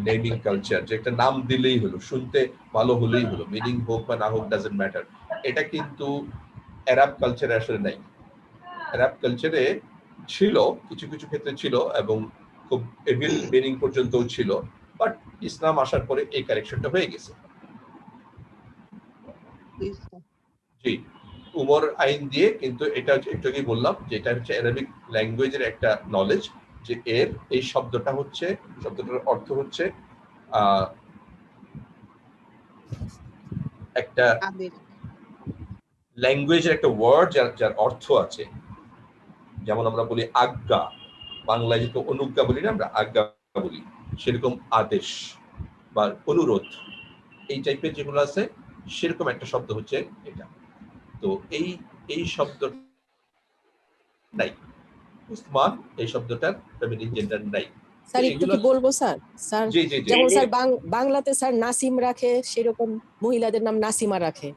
নেমিং কালচার, যে একটা নাম দিলেই হলো, শুনতে ভালো হলেই হলো, মিনিং হোক বা না হোক ডাজন্ট ম্যাটার, এটা কিন্তু আরব কালচারে আসলে নাই। আরব কালচারে ছিল, কিছু কিছু ক্ষেত্রে ছিল এবং খুব এভিল মিনিং পর্যন্তও ছিল, বাট ইসলাম আসার পরে এই কারেকশনটা হয়ে গেছে। জি, উমর আইন দিয়ে কিন্তু এটা একটু আগেই বললাম যে এটা হচ্ছে অ্যারাবিক ল্যাঙ্গুয়েজের একটা নলেজ, যে এর এই শব্দটা হচ্ছে, শব্দটার অর্থ হচ্ছে একটা ল্যাঙ্গুয়েজের একটা ওয়ার্ড যার যার অর্থ আছে। যেমন আমরা বলি আজ্ঞা, বাংলায় যেহেতু অনুজ্ঞা বলি না, আমরা আজ্ঞা বলি, সেরকম আদেশ বা অনুরোধ, এই টাইপের যেগুলো আছে সেরকম একটা শব্দ হচ্ছে এটা। তো এই এই শব্দ নাই, উসমান এই শব্দটার ফেমিনিন জেন্ডার নাই। স্যার একটু কি বলবো স্যার? স্যার জি জি জি, যেমন স্যার বাংলাতে স্যার নাসিম রাখে, সেরকম মহিলাদের নাম নাসিমা রাখে,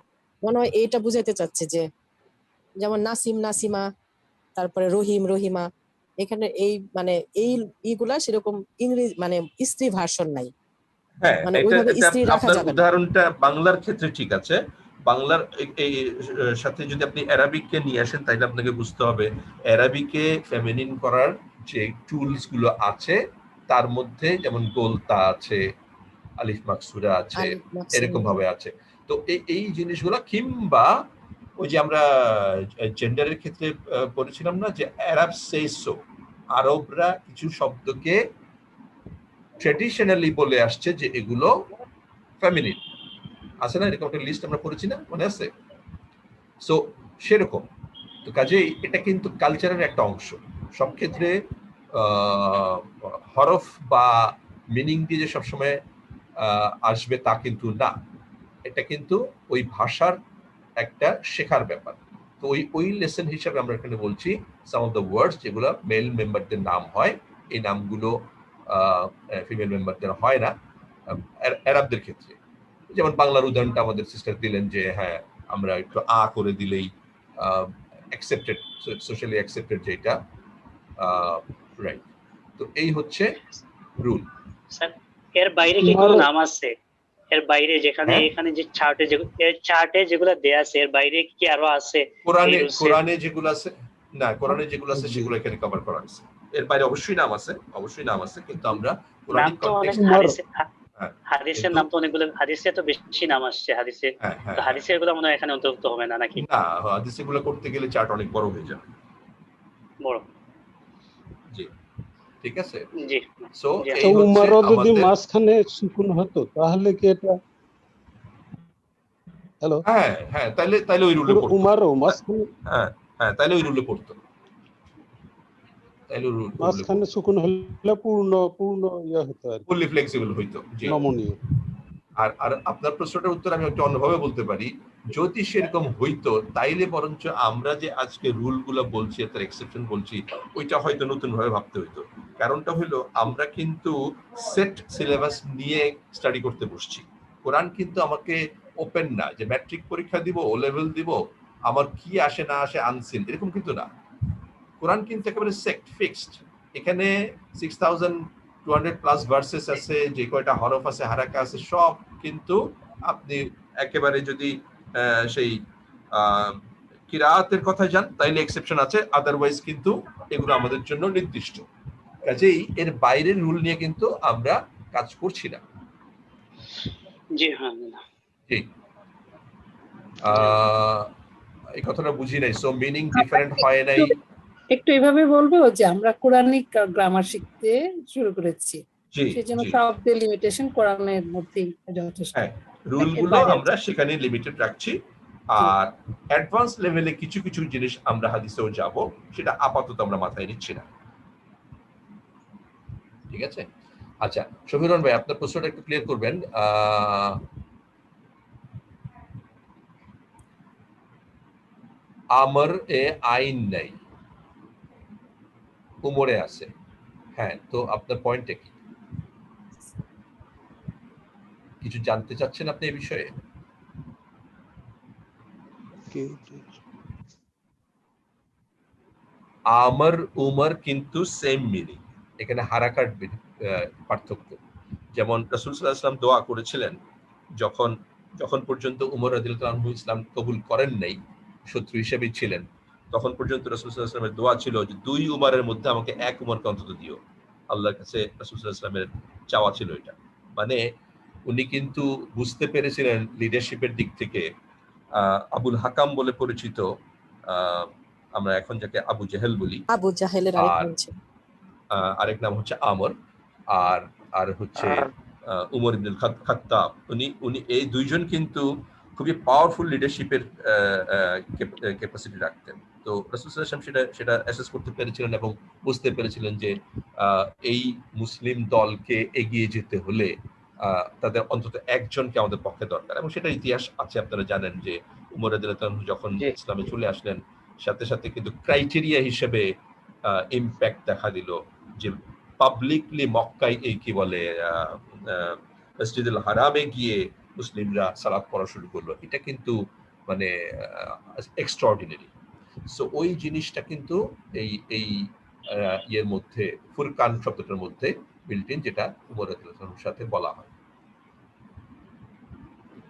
মনে হয় এটা বুঝাতে চাচ্ছে যে যেমন নাসিম নাসিমা, তারপরে রহিম রহিমা, এখানে এই মানে এইগুলা সেরকম ইংরেজি মানে স্ত্রী ভার্সন নাই, হ্যাঁ, মানে এটা ওইভাবে এটা স্ত্রী রাখা আপনার যাবে না। উদাহরণটা বাংলার ক্ষেত্রে ঠিক আছে, বাংলার এই সাথে যদি আপনি অ্যারাবিককে নিয়ে আসেন তাহলে আপনাকে বুঝতে হবে অ্যারাবিকে ফেমিনিন করার যে টুলস গুলো আছে তার মধ্যে যেমন গোলতা আছে, আলিফ মাকসুরা আছে, আলিফ মাকসুদ। এরকম ভাবে আছে। তো এই জিনিসগুলো, কিংবা ওই যে আমরা জেন্ডারের ক্ষেত্রে পড়েছিলাম না যে আরব সেইসো, আরবরা কিছু শব্দকে ট্র্যাডিশনালি বলে আসছে যে এগুলো ফেমিনিন, আছে না এরকম একটা লিস্ট আমরা পড়েছি না, মনে আছে? সো সেরকম, তো কাজেই এটা কিন্তু কালচারের একটা অংশ। সব ক্ষেত্রে হরফ বা মিনিং দিয়ে যে সবসময় আসবে তা কিন্তু না, এটা কিন্তু ওই ভাষার একটা শেখার ব্যাপার। তো ওই লেসন হিসাবে আমরা এখানে বলছি সাম অফ দ্য ওয়ার্ডস যেগুলো মেল মেম্বারদের নাম হয়, এই নামগুলো ফিমেল মেম্বারদের হয় না আরবদের ক্ষেত্রে। যেমন বাংলার উদাহরণটা আমাদের সিস্টার দিলেন যে হ্যাঁ আমরা একটু আ করে দিলেই অ্যাকসেপ্টেড, সোশ্যালি অ্যাকসেপ্টেড যেটা, রাইট। তো এই হচ্ছে রুল। স্যার এর বাইরে কি কোনো নাম আছে? এর বাইরে যেখানে এখানে যে চার্টে যেগুলো দেয়া আছে, এর বাইরে কি আরো আছে? কোরআনে যেগুলো আছে না, কোরআনে যেগুলো আছে সেগুলো এখানে কভার করা আছে। এর বাইরে অবশ্যই নাম আছে, অবশ্যই নাম আছে, কিন্তু আমরা কোরআনিক কনটেক্সট, হাদিসের নাম তো অনেকগুলো, হাদিসে তো বেশি নাম আসছে হাদিসে, তো হাদিসের গুলো মনে হয় এখানে অন্তর্ভুক্ত হবে না নাকি? না, হাদিসে গুলো করতে গেলে চার্ট অনেক বড় হয়ে যাবে। বড়, জি ঠিক আছে। জি সো এই উমর যদি মাঝখানে সুকুন হতো তাহলে কি এটা, হ্যালো, হ্যাঁ হ্যাঁ, তাইলে ওই রুলে পড়তো। উমারও মাঝখানে, হ্যাঁ হ্যাঁ, তাইলে ওই রুলে পড়তো, তাইলে মাঝখানে সুকুন হলে পূর্ণ ইয়া হতো আর ফুললি ফ্লেক্সিবল হইতো। জি, নমনীয়। আর আপনার প্রশ্নটার উত্তর আমি একটু অন্যভাবে বলতে পারি, যদি সেরকম হইতো তাইলে বরঞ্চ আমরা যে আজকে রুল গুলো বলছি, তার এক্সেপশন বলছি, ওইটা হয়তো নতুন ভাবে ভাবতে হইতো। কারণটা হলো আমরা কিন্তু সেট সিলেবাস নিয়ে স্টাডি করতে বসছি। কোরআন কিন্তু আমাকে ওপেন না যে ম্যাট্রিক পরীক্ষা দিব, ও লেভেল দিব, আমার কি আসে না আসে আনসিন, এরকম কিন্তু না। কোরআন কিন্তু একেবারে সেট ফিক্সড। এখানে 6200 প্লাস ভার্সেস আছে, যে কয়টা হরফ আছে, হারাকা আছে, সব কিন্তু আপনি একেবারে যদি সেই কিরাআতের কথা যান তাইলে এক্সেপশন আছে, আদারওয়াইজ কিন্তু এগুলো আমাদের জন্য নির্দিষ্ট। কাজেই এর বাইরের রুল নিয়ে কিন্তু আমরা কাজ করছি না। জি হ্যাঁ, জি, এই কথাটা বুঝি নাই। সো মিনিং ডিফারেন্ট হয় নাই। একটু এভাবে বলবো যে আমরা কোরআনিক গ্রামার শিখতে শুরু করেছি, সেজন্য শব্দের লিমিটেশন কোরআনের মধ্যেই যথেষ্ট। হ্যাঁ, রুলগুলো আমরা সেখানে লিমিটেড রাখছি, আর অ্যাডভান্স লেভেলে কিছু কিছু জিনিস আমরা হাদিসেও যাব, সেটা আপাতত আমরা মাথায় নিচ্ছি না। ঠিক আছে, আচ্ছা শফিরুন ভাই আপনার প্রশ্নটা একটু ক্লিয়ার করবেন। আমর এ আইন নাই, উমরে আছে। হ্যাঁ, তো আপনার পয়েন্টটা কি? কিছু জানতে চাচ্ছেন আপনি এই বিষয়ে? আমর উমর কিন্তু সেম মিনিং, এখানে হারাকার পার্থক্য। যেমন রাসূল সাল্লাল্লাহু আলাইহি ওয়াসাল্লাম দোয়া করেছিলেন যখন পর্যন্ত উমর রাদিয়াল্লাহু আনহু ইসলাম কবুল করেন নাই, শত্রু হিসেবেই ছিলেন, তখন পর্যন্ত রাসূল সাল্লাল্লাহু আলাইহি ওয়াসাল্লামের দোয়া ছিল যে 2 উমরের মধ্যে আমাকে 1 উমরকে অন্তত দিও। আল্লাহর কাছে রাসূল সাল্লাল্লাহু আলাইহি ওয়াসাল্লামের চাওয়া ছিল এটা। মানে উনি কিন্তু বুঝতে পেরেছিলেন লিডারশিপের দিক থেকে আবুল হাকাম বলে পরিচিত, আমরা এখন যাকে আবু জাহেল বলি, আবু জাহেলের আরেক নাম হচ্ছে আমর, আর হচ্ছে উমর ইবনুল খাত্তাব। উনি এই দুইজন কিন্তু খুবই পাওয়ারফুল লিডারশিপের ক্যাপাসিটি রাখতেন। তো রাসূল সাল্লাল্লাহু আলাইহি ওয়াসাল্লাম সেটা অ্যাসেস করতে পেরেছিলেন এবং বুঝতে পেরেছিলেন যে এই মুসলিম দলকে এগিয়ে যেতে হলে তাদের অন্তত একজনকে আমাদের পক্ষে দরকার, এবং সেটা ইতিহাস আছে। আপনারা জানেন যে উমর রাদিয়াল্লাহু আনহু যখন ইসলামে চলে আসলেন, সাথে সাথে কিন্তু ক্রাইটেরিয়া হিসেবে ইম্প্যাক্ট দেখা দিল যে পাবলিকলি মক্কায় এই কি বলে মসজিদুল হারামে গিয়ে মুসলিমরা সালাত পড়া শুরু করলো। এটা কিন্তু মানে এক্সট্রাঅর্ডিনারি। সো ওই জিনিসটা কিন্তু এই ইয়ের মধ্যে, ফুরকান শব্দটার মধ্যে বিল্ট ইন, যেটা উমর রাদিয়াল্লাহু আনহুর সাথে বলা হয়।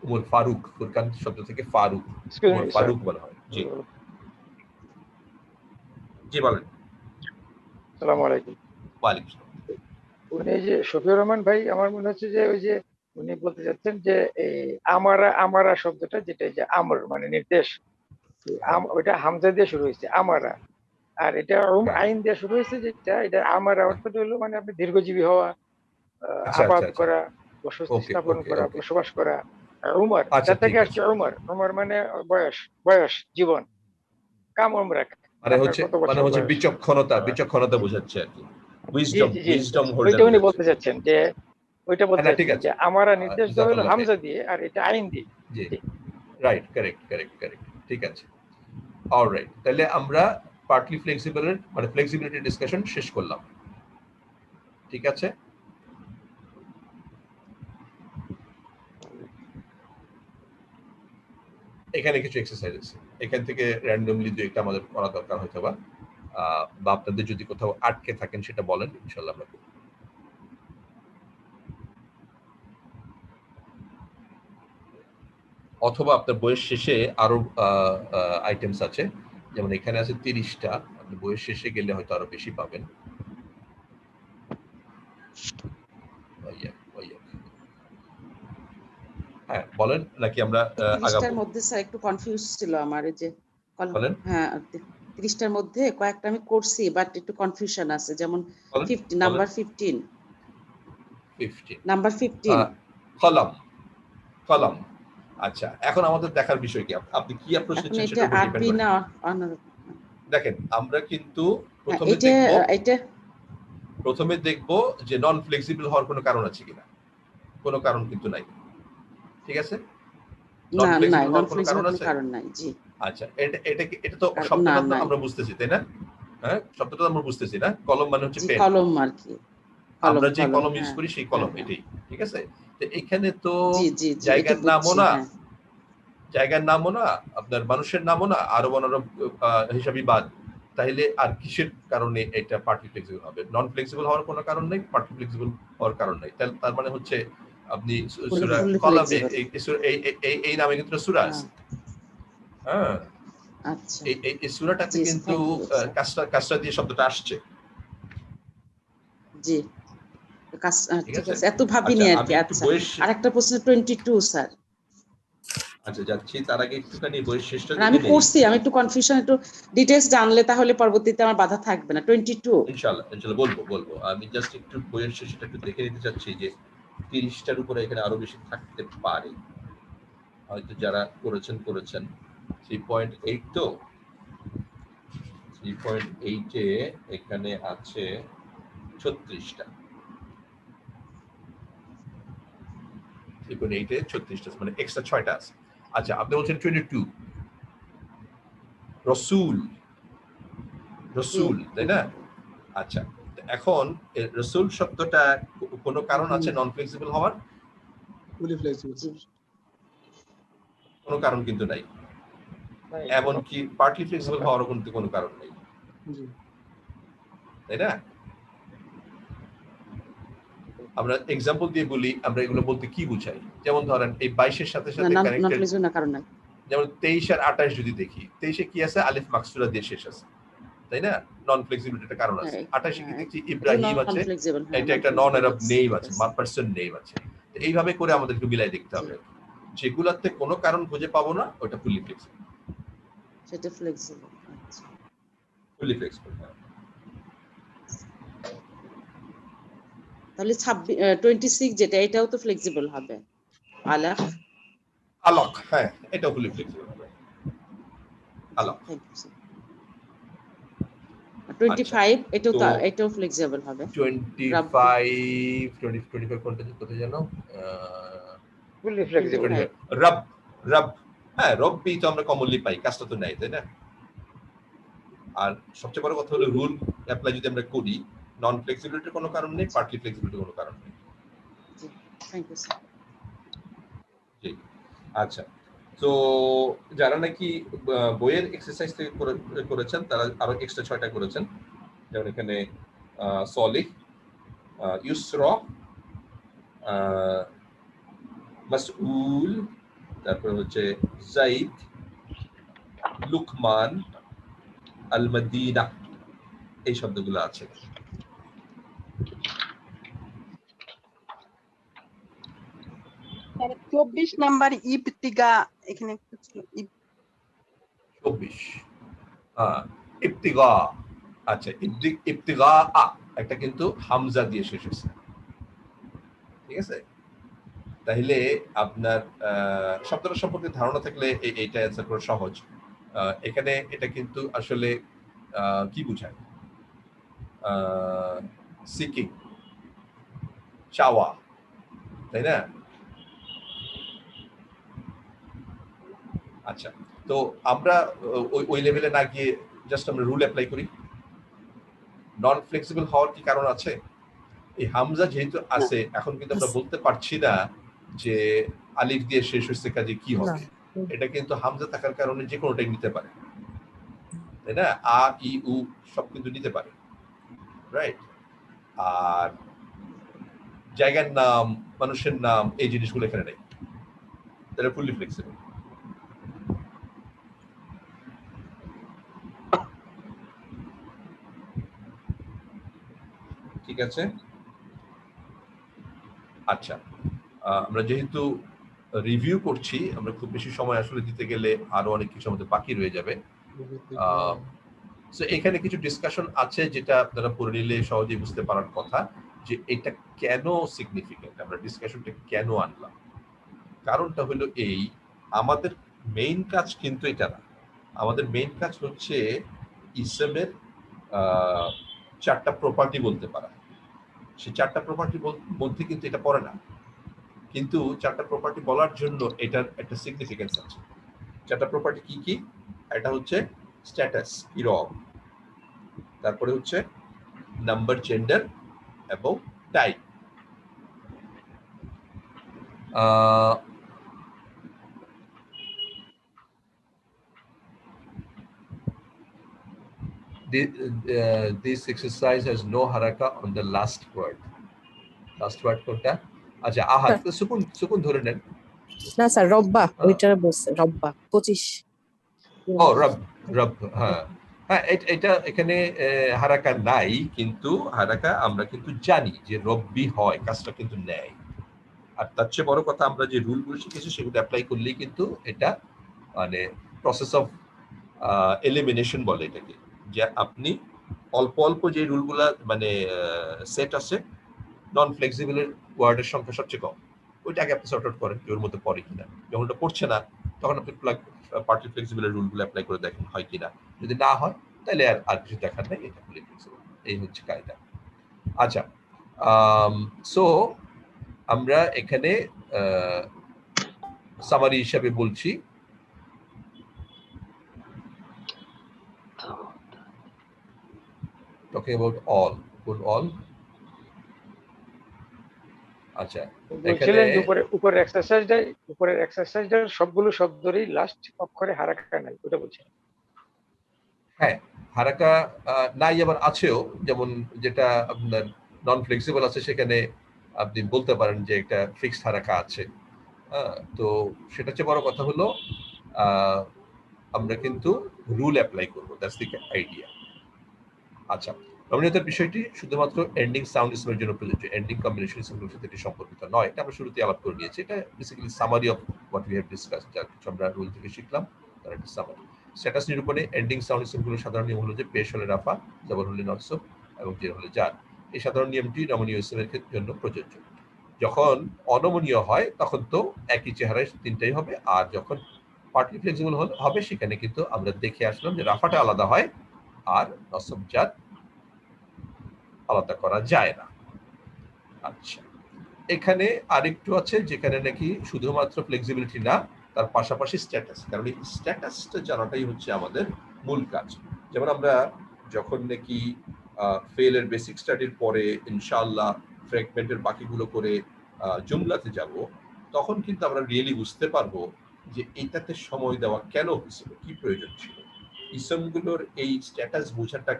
উমর ফারুক, ফুরকান শব্দ থেকে ফারুক, উমর ফারুক বলা হয়। জি জি বলেন। আসসালামু আলাইকুম। ওয়ালাইকুম আসসালাম। উনি যে শফিউর রহমান ভাই, আমার মনে হচ্ছে যে ওই যে উনি বলতে চাচ্ছেন যে এই আমারা শব্দটা, যেটা যে আমর মানে নির্দেশ, ওইটা হামজা দিয়ে শুরু হয়েছে আমারা, আর এটা আইন দিয়ে শুরু হয়েছে, যেটা এটা আমারা অর্থটা হলো মানে আপনি দীর্ঘজীবী হওয়া, আবাদ করা, বসতি স্থাপন করা, বসবাস করা। উমর, এটা থেকে আসছে উমর মানে বয়স, জীবন। কাম উমরাক মানে হচ্ছে বিচক্ষণতা বোঝাচ্ছে আর কি। উইজডম হোল্ডার উনি বলতে চাচ্ছেন যে ওইটা বলতে চাচ্ছেন যে আমারা নির্দেশ দেওয়া হলো হামজা দিয়ে, আর এটা আইন দিয়ে। জি রাইট, কারেক্ট, ঠিক আছে। অলরাইট, তাহলে আমরা পার্টলি ফ্লেক্সিবলের মানে ফ্লেক্সিবিলিটি ডিসকাশন শেষ করলাম, ঠিক আছে। এখানে কিছু এক্সারসাইজ আছে, এখান থেকে র্যান্ডমলি দুই একটা আমাদের করা দরকার হয়তো, বা আপনাদের যদি কোথাও আটকে থাকেন সেটা বলেন, ইনশাআল্লাহ আমরা করব। অথবা আপনার বইয়ের শেষে আরো আইটেমস আছে, যেমন এখানে আছে 30টা, আপনি বইয়ের শেষে গেলে হয়তো আরো বেশি পাবেন। হ্যাঁ বলেন, নাকি আমরা 30টার মধ্যে স্যার একটু কনফিউজ ছিল আমার, এই যে বলেন। হ্যাঁ 30টার মধ্যে কয়েকটা আমি করছি, বাট একটু কনফিউশন আছে। যেমন 50 নাম্বার 15 নাম্বার 15 কলম। আচ্ছা, এখন আমাদের দেখার বিষয় কি, আপনি কি প্রশ্ন করছেন সেটা উপর ডিপেন্ড করে। না দেখেন, আমরা কিন্তু প্রথমে দেখব যে নন ফ্লেক্সিবল হওয়ার কোনো কারণ আছে কিনা। কোনো কারণ কিন্তু নাই, ঠিক আছে। নন ফ্লেক্সিবল হওয়ার কোনো কারণ নাই। জি আচ্ছা, এটা তো শব্দটা তো আমরা বুঝতেছি, তাই না? হ্যাঁ, শব্দটা আমরা বুঝতেছি না। কলম মানে হচ্ছে পেন, কলম আর কি, আমরা যে কলম ইউজ করি সেই কলম, এটাই, ঠিক আছে। তো এখানে তো জায়গার নামও না, আপনার মানুষের নামও না, আরো অনারব হিসাবই বাদ। তাইলে আর কিসের কারণে এটা পার্টলি ফ্লেক্সিবল হবে? নন ফ্লেক্সিবল হওয়ার কোনো কারণ নেই, পার্টলি ফ্লেক্সিবল হওয়ার কারণ নেই। তার মানে হচ্ছে আপনি সূরা কলমে এই নামে কিন্তু সূরা আছে। হ্যাঁ, আচ্ছা, এই সূরাটাতে কিন্তু কাসরা দিয়ে শব্দটা আসছে। জি, ঠিক আছে, এত ভাবিনি আর কি। আচ্ছা, আরেকটা প্রশ্ন 22 স্যার। আচ্ছা, যাচ্ছি, তার আগে একটুখানি বইয়ের শেষটা আমি করছি, আমি একটু কনফিউশন, একটু ডিটেইলস জানলে তাহলে পরবর্তীতে আমার বাধা থাকবে না। 22 ইনশাআল্লাহ বলবো। আমি জাস্ট একটু বইয়ের শেষটা একটু দেখে নিতে চাচ্ছি যে 30টার উপরে এখানে আরো বেশি থাকতে পারে, হয়তো যারা করেছেন 3.8 তো 3.8 এ এখানে আছে 36টা। 3.8 এ 36টা, মানে এক্সট্রা 6টা আছে। আচ্ছা, আপনি বলছেন 22 রসুল, তাই না? আচ্ছা, এখন রসুল শব্দটা কোনো কারণ আছে নন ফ্লেক্সিবল হওয়ার? কোনো কারণ কিন্তু নাই, এমনকি পার্টলি ফ্লেক্সিবল হওয়ারও কিন্তু কোনো কারণ নেই, তাই না? আমরা এক্সাম্পল দিয়ে বলি আমরা এগুলো বলতে কি বুঝাই। যেমন ধরেন এই 22 এর সাথে সাথে নন কানেক্টেড, ফ্লেক্সিবল না কারণ নাই। যেমন 23 আর 28 যদি দেখি, 23 এ কি আছে? আলিফ মাকসুরা দিয়ে শেষ আছে, তাই না? নন ফ্লেক্সিবিলিটির কারণ আছে। 28 এ কি দেখছি? ইব্রাহিম আছে, এটা একটা নন আরব নেম আছে, পারসন নেম আছে। তো এইভাবে করে আমাদেরকে মিলাই দেখতে হবে। যেগুলাতে কোনো কারণ খুঁজে পাবো না ওটা ফুলি ফ্লেক্সিবল। সেটা ফ্লেক্সিবল। আচ্ছা, ফুলি ফ্লেক্সিবল। তাহলে 26 যেটা এটাও তো ফ্লেক্সিবল হবে। আলাক, আলাক, হ্যাঁ এটাও ফুলি ফ্লেক্সিবল হবে। আলাক। 25 এটাও ফ্লেক্সিবল হবে। 25 কোনটা কত জানো? ফুলি ফ্লেক্সিবল। রব, রব, হ্যাঁ রব্বি তো আমরা কমনলি পাই, কাজটা তো নাই, তাই না? আর সবচেয়ে বড় কথা হলো রুল অ্যাপ্লাই যদি আমরা করি, নন ফ্লেক্সিবিলিটির কোনো কারণ নেই, পার্টলি ফ্লেক্সিবিলিটির কোনো কারণ নেই। Thank you sir. জি, আচ্ছা। তো যারা নাকি বইয়ের এক্সারসাইজ থেকে করেছেন তারা আরো এক্সট্রা 6টা করেছেন। যেমন এখানে সলিহ, ইউসরা, মাসউল, তারপর হচ্ছে যাইদ, লুকমান, আল মদিনা, এই শব্দগুলো আছে। 24 নাম্বার ইবতিগা, এখানে একটা ছিল 24 ইবতিগা। আচ্ছা, ইবতিগা একটা কিন্তু হামজা দিয়ে শেষ হয়েছে, ঠিক আছে? তাহলে আপনার শব্দটা সম্পর্কে ধারণা থাকলে এইটা অ্যান্সার করা সহজ। এখানে এটা কিন্তু আসলে কি বোঝায়? সিকিং, চাওয়া, তাই না? আচ্ছা, তো আমরা ওই লেভেলে না গিয়ে জাস্ট আমরা রুল অ্যাপ্লাই করি। নন ফ্লেক্সিবল হওয়ার কি কারণ আছে? এই হামজা যেহেতু আছে, এখন কিন্তু আমরা বলতে পারছি না যে আলিফ দিয়ে শেষ হচ্ছে কাজে কি হবে। এটা কিন্তু হামজা থাকার কারণে যে কোনোটাই নিতে পারে, তাই না? আ, ই, উ সব কিন্তু নিতে পারে, রাইট? আর জায়গার নাম, মানুষের নাম, এই জিনিসগুলো এখানে নেই, তাহলে ফুললি ফ্লেক্সিবল। ঠিক আছে। আচ্ছা, আমরা যেহেতু রিভিউ করছি, আমরা খুব বেশি সময় আসলে দিতে গেলে আরো অনেক কিছু আমাদের বাকি রয়ে যাবে। সো এখানে কিছু ডিসকাশন আছে যেটা আপনারা পড়ে নিলে সহজেই বুঝতে পারার কথা, যে এটা কেন সিগনিফিকেন্ট, আমরা ডিসকাশনটা কেন আনলাম। কারণটা হলো এই, আমাদের মেইন কাজ কিন্তু এটা না। আমাদের মেইন কাজ হচ্ছে ইসমের 4টা প্রপার্টি বলতে পারা। সেই 4টা প্রপার্টির মধ্যে কিন্তু এটা পড়ে না, কিন্তু 4টা প্রপার্টি বলার জন্য এটার একটা সিগনিফিকেন্স আছে। 4টা প্রপার্টি কি কি? এটা হচ্ছে স্ট্যাটাস, ইরব, তারপরে হচ্ছে নাম্বার, জেন্ডার এবং type. This exercise has no haraka on the last word. Last word কোনটা? আচ্ছা, আহাদ, সুকুন ধরে নেন। না স্যার, রব্বা, ওইটা বলছে রব্বা 25। ও রব, হ্যাঁ হ্যাঁ, এটা এখানে হারাকা নাই, কিন্তু হারাকা আমরা কিন্তু জানি যে রব্বি হয়, কাজটা কিন্তু নেয়। আর তার চেয়ে বড় কথা, আমরা যে রুলগুলো শিখেছি সেগুলো অ্যাপ্লাই করলেই কিন্তু এটা মানে প্রসেস অফ এলিমিনেশন বলে এটাকে, যে আপনি অল্প অল্প যে রুলগুলা মানে সেট আছে, নন ফ্লেক্সিবলের ওয়ার্ডের সংখ্যা সবচেয়ে কম, ওইটাকে আপনি সর্ট আউট করেন ওর মধ্যে পড়ে কিনা। যখন ওটা পড়ছে না তখন আপনি পার্টি ফ্লেক্সিবলের রুলগুলো অ্যাপ্লাই করে দেখেন হয় কিনা। যদি না হয় তাহলে আর কিছু দেখার নাই, এটা ফুলি ফ্লেক্সিবল। এই হচ্ছে কায়দা। আচ্ছা, সো আমরা এখানে সামারি হিসাবে বলছি, talking about all, good all. আচ্ছা, বলছিলেন যে উপরের এক্সারসাইজটার সবগুলো শব্দেরই লাস্ট অক্ষরে হারাকা নাই, ওটা বলছিলেন। হ্যাঁ, হারাকা নাই, আবার আছেও, যেমন যেটা আপনার নন ফ্লেক্সিবল আছে সেখানে আপনি বলতে পারেন যে একটা ফিক্সড হারাকা আছে। তো সেটা চেয়ে বড় কথা হলো আমরা কিন্তু রুল অ্যাপ্লাই করবো, দ্যাটস দি আইডিয়া। আচ্ছা, নমনীয়তার বিষয়টি শুধুমাত্র এন্ডিং সাউন্ড ইসমের জন্য প্রযোজ্য, এন্ডিং কম্বিনেশন ইসমের সাথে এটি সম্পর্কিত নয়। এটা আমরা শুরুতে আলাপ করে নিয়েছি। এটা basically summary of what we have discuss, যা কিছু আমরা রুল থেকে শিখলাম তার একটা সামারি। স্ট্যাটাস নিরূপণে এন্ডিং সাউন্ড ইসমগুলোর সাধারণ নিয়ম হলো যে পেশ হলে রাফা, জবর হলে নসব এবং জের হলে জার। এই সাধারণ নিয়মটি নমনীয় ইসমের জন্য প্রযোজ্য। যখন অনমনীয় হয় তখন তো একই চেহারায় তিনটাই হবে, আর যখন পার্টলি ফ্লেক্সিবল হবে সেখানে কিন্তু আমরা দেখে আসলাম যে রাফাটা আলাদা হয় আর নসব জার আলাদা করা যায় না। আচ্ছা, এখানে আরেকটু আছে যেখানে নাকি শুধুমাত্র ফ্লেক্সিবিলিটি না, তার পাশাপাশি স্ট্যাটাস, কারণ এই স্ট্যাটাসটা জানাটাই হচ্ছে আমাদের মূল কাজ। যেমন আমরা যখন নাকি ফেলের বেসিক স্টাডির পরে ইনশাআল্লাহ ফ্র্যাগমেন্টের বাকিগুলো করে জুমলাতে যাব, তখন কিন্তু আমরা রিয়েলি বুঝতে পারবো যে এইটাতে সময় দেওয়া কেন হয়েছিল, কি প্রয়োজন ছিল। ইসমগুলোর এই স্ট্যাটাস বোঝাটা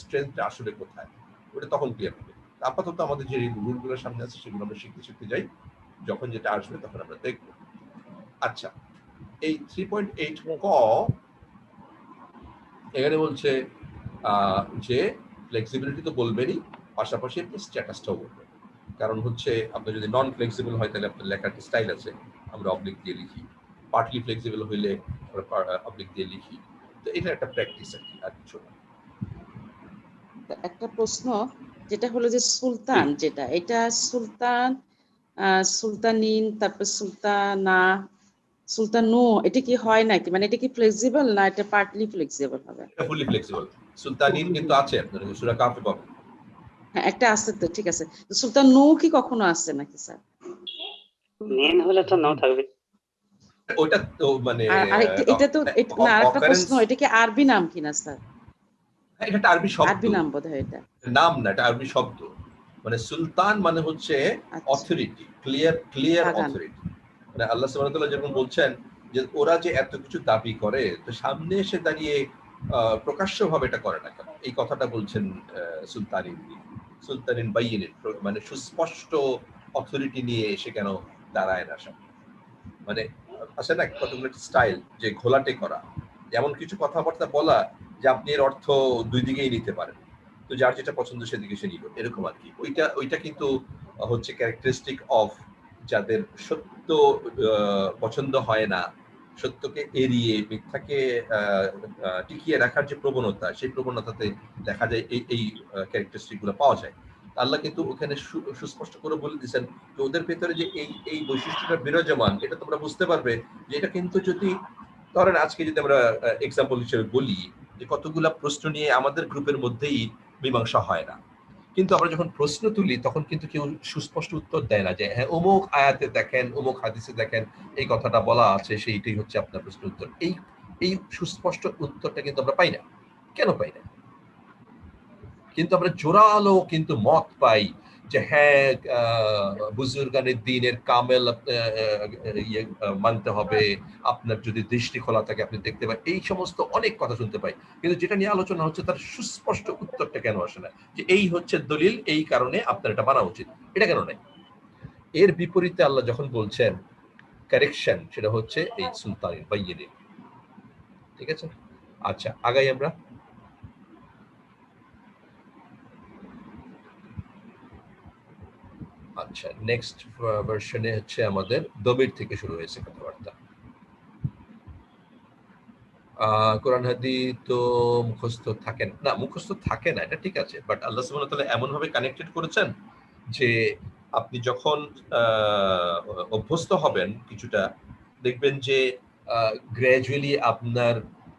স্ট্রেংথটা আসলে কোথায়, ওটা তখন ক্লিয়ার হবে। আপাতত আমাদের যে রুলগুলোর সামনে আছে সেগুলো আমরা শিখতে যাই, যখন যেটা আসবে তখন আমরা দেখব। আচ্ছা, এই 3.8 ক এখানে বলছে যে ফ্লেক্সিবিলিটি তো বলবেনই, পাশাপাশি আপনি স্ট্যাটাসটাও বলবেন। কারণ হচ্ছে আপনার যদি নন ফ্লেক্সিবল হয় তাহলে আপনার লেখার একটা স্টাইল আছে, আমরা অবলিক দিয়ে লিখি। পার্টলি ফ্লেক্সিবল হইলে আমরা অবলিক দিয়ে লিখি। তো এটা একটা প্র্যাকটিস আর কি, আর কিছু না। একটা প্রশ্ন যেটা হলো যে সুলতান, যেটা এটা সুলতান, সুলতানিন, তারপর সুলতানা, সুলতানু, এটা কি হয় নাকি, মানে এটা কি ফ্লেক্সিবল না এটা পার্টলি ফ্লেক্সিবল হবে? এটা ফুলি ফ্লেক্সিবল। সুলতানিন কিন্তু আছে আপনার সূরা কাফে পাবেন। হ্যাঁ, একটা আছে তো, ঠিক আছে। তো সুলতান নু কি কখনো আছে নাকি স্যার? নিন হলে তো নাও থাকবে। ওটা তো মানে এটা তো না, আরেকটা প্রশ্ন, এটা কি আরবি নাম কিনা স্যার? এটা আরবি শব্দ, আরবি নাম বোধহয় এটা। নাম না, এটা আরবি শব্দ। মানে সুলতান মানে হচ্ছে অথরিটি, ক্লিয়ার অথরিটি। মানে আল্লাহ সুবহানাহু ওয়া তাআলা যখন বলছেন যে ওরা যে এত কিছু দাবি করে, তো সামনে এসে দাঁড়িয়ে প্রকাশ্যভাবে এটা করে না কেন, এই কথাটা বলছেন সুলতানিন বাইয়িনিন, মানে সুস্পষ্ট অথরিটি নিয়ে এসে কেন দাঁড়ায় না সামনে। মানে আসলে না কতগুলো স্টাইল, যে ঘোলাটে করা, এমন কিছু কথাবার্তা বলা যে আপনি এর অর্থ দুই দিকেই নিতে পারেন, তো যার যেটা পছন্দ সেদিকে সে নিল, এরকম আর কি। ওইটা কিন্তু হচ্ছে ক্যারেক্টারিস্টিক অফ যাদের সত্য পছন্দ হয় না, সত্যকে এড়িয়ে মিথ্যাকে টিকিয়ে রাখার যে প্রবণতা, সেই প্রবণতাতে দেখা যায় এই ক্যারেক্টারিস্টিক গুলো পাওয়া যায়। আল্লাহ কিন্তু ওখানে সুস্পষ্ট করে বলে দিয়েছেন যে ওদের ভেতরে যে এই বৈশিষ্ট্যটা বিরাজমান, এটা তোমরা বুঝতে পারবে যে এটা কিন্তু, যদি ধরেন আজকে যদি আমরা এক্সাম্পল হিসেবে বলি যে কতগুলা প্রশ্ন নিয়ে আমাদের গ্রুপের মধ্যেই মীমাংসা হয় না, কিন্তু আমরা যখন প্রশ্ন তুলি তখন কিন্তু কেউ সুস্পষ্ট উত্তর দেয় না যে হ্যাঁ অমুক আয়াতে দেখেন, অমুক হাদিসে দেখেন এই কথাটা বলা আছে, সেইটাই হচ্ছে আপনার প্রশ্ন উত্তর। এই সুস্পষ্ট উত্তরটা কিন্তু আমরা পাই না। কেন পাই না? কিন্তু আমরা জোরালো কিন্তু মত পাই যে হ্যাঁ বুজুর্গানের দিনের কামেল মানতে হবে, আপনার যদি দৃষ্টি খোলা থাকে আপনি দেখতে পাই, এই সমস্ত অনেক কথা শুনতে পাই। কিন্তু যেটা নিয়ে আলোচনা হচ্ছে তার সুস্পষ্ট উত্তরটা কেন আসে না, যে এই হচ্ছে দলিল, এই কারণে আপনার এটা মানা উচিত, এটা কেন নাই? এর বিপরীতে আল্লাহ যখন বলছেন কারেকশন, সেটা হচ্ছে এই সুলতানিন বাইয়িনিন। ঠিক আছে, আচ্ছা আগাই আমরা। আচ্ছা, নেক্সট ভার্সনে হচ্ছে আমাদের দমির থেকে শুরু হয়েছে কথাবার্তা। কোরআন হাদিস তো মুখস্থ থাকে না, মুখস্থ থাকে না এটা ঠিক আছে, বাট আল্লাহ সুবহানাহু ওয়া তাআলা এমন ভাবে কানেক্টেড করেছেন যে আপনি যখন অভ্যস্ত হবেন কিছুটা, দেখবেন যে গ্র্যাজুয়ালি আপনার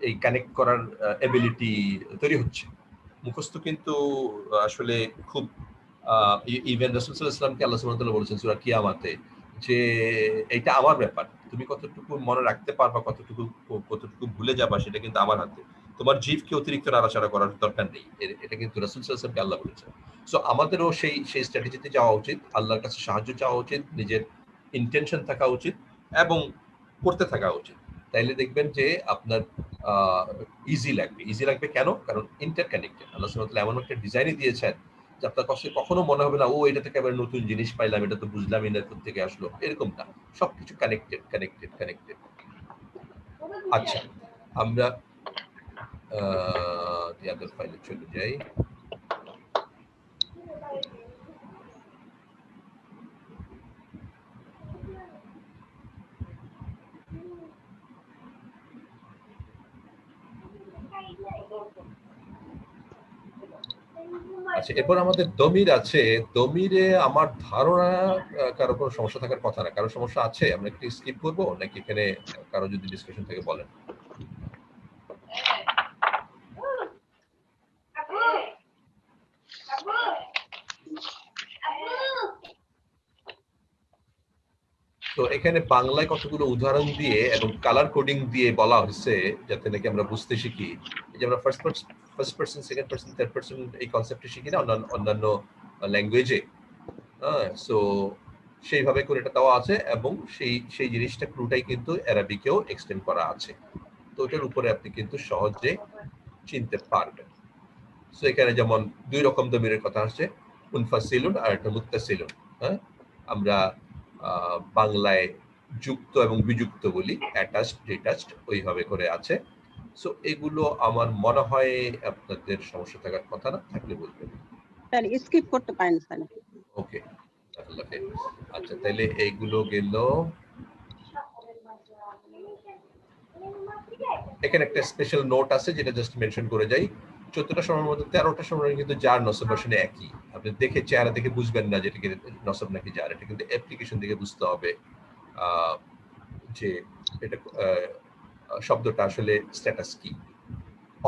এই কানেক্ট করার এবিলিটি তৈরি হচ্ছে। মুখস্থ কিন্তু আসলে খুব ইভেন রাসূল সাল্লাল্লাহু আলাইহি ওয়াসাল্লামকে আল্লাহ সুবহানাহু ওয়া তাআলা বলেছেন সূরা কিয়ামাতে যে এটা আমার ব্যাপার, তুমি কতটুকু মনে রাখতে পারবা, কতটুকু ভুলে যাবা, সেটা কিন্তু আমার হাতে। তোমার জিভকে অতিরিক্ত নাড়াচাড়া করার দরকার নেই, এটা কিন্তু রাসূল সাল্লাল্লাহু আলাইহি ওয়াসাল্লামকে আল্লাহ বলেছেন। সো আমাদেরও সেই স্ট্র্যাটেজিতে যাওয়া উচিত, আল্লাহর কাছে সাহায্য চাওয়া উচিত, নিজের ইন্টেনশন থাকা উচিত এবং করতে থাকা উচিত। তাইলে দেখবেন যে আপনার ইজি লাগবে কেন? কারণ ইন্টারকানেক্টেড। আল্লাহ সুবহানাহু ওয়া তাআলা এমন একটা ডিজাইনই দিয়েছেন আপনার কাছে কখনো মনে হবে না ও এটা থেকে আবার নতুন জিনিস পাইলাম, এটা তো বুঝলামই না থেকে আসলো, এরকম না, সবকিছু কানেক্টেড কানেক্টেড কানেক্টেড। আচ্ছা, আমরা ফাইলে চলে যাই। আচ্ছা, এরপর আমাদের দমির আছে। দমিরে আমার ধারণা কারো কোনো সমস্যা থাকার কথা না। কারো সমস্যা আছে? আমরা একটু স্কিপ করবো নাকি এখানে কারো যদি ডিসকাশন থেকে বলেন? তো এখানে বাংলায় কতগুলো উদাহরণ দিয়ে এবং কালার কোডিং দিয়ে বলা হয়েছে যাতে নাকি আমরা বুঝতে শিখি। এই যে আমরা first person, second person, third person এই কনসেপ্টে শিখি না অন্যান্য ল্যাঙ্গুয়েজে। সো সেইভাবে করে এটা দেওয়া আছে এবং সেই জিনিসটা পুরোটাই কিন্তু অ্যারাবিকেও এক্সটেন্ড করা আছে। তো ওটার উপরে আপনি কিন্তু সহজে চিনতে পারবেন। সো এখানে যেমন দুই রকম দমিরের কথা আসছে, মুনফাসিলুন আর একটা মুত্তাসিলুন। হ্যাঁ, আমরা বাংলায় যুক্ত এবং বিযুক্ত বলি, অ্যাটাচড ডিটাচড ওইভাবে করে আছে। সো এগুলো আমার মনে হয় আপনাদের সমস্যা থাকার কথা না, থাকলে বলবেন। স্যার স্কিপ করতে পারেন স্যার। ওকে, আচ্ছা তাহলে এইগুলো গেল। এখানে একটা স্পেশাল নোট আছে যেটা জাস্ট মেনশন করে যাই। 14টা সময়ের মধ্যে 13টা সময় কিন্তু জার নসব ভার্সনে একই। আপনি দেখে চেহারা দেখে বুঝবেন না যেটা কি নসব নাকি জার, এটা কিন্তু অ্যাপ্লিকেশন দেখে বুঝতে হবে যে এটা শব্দটা আসলে স্ট্যাটাস কি।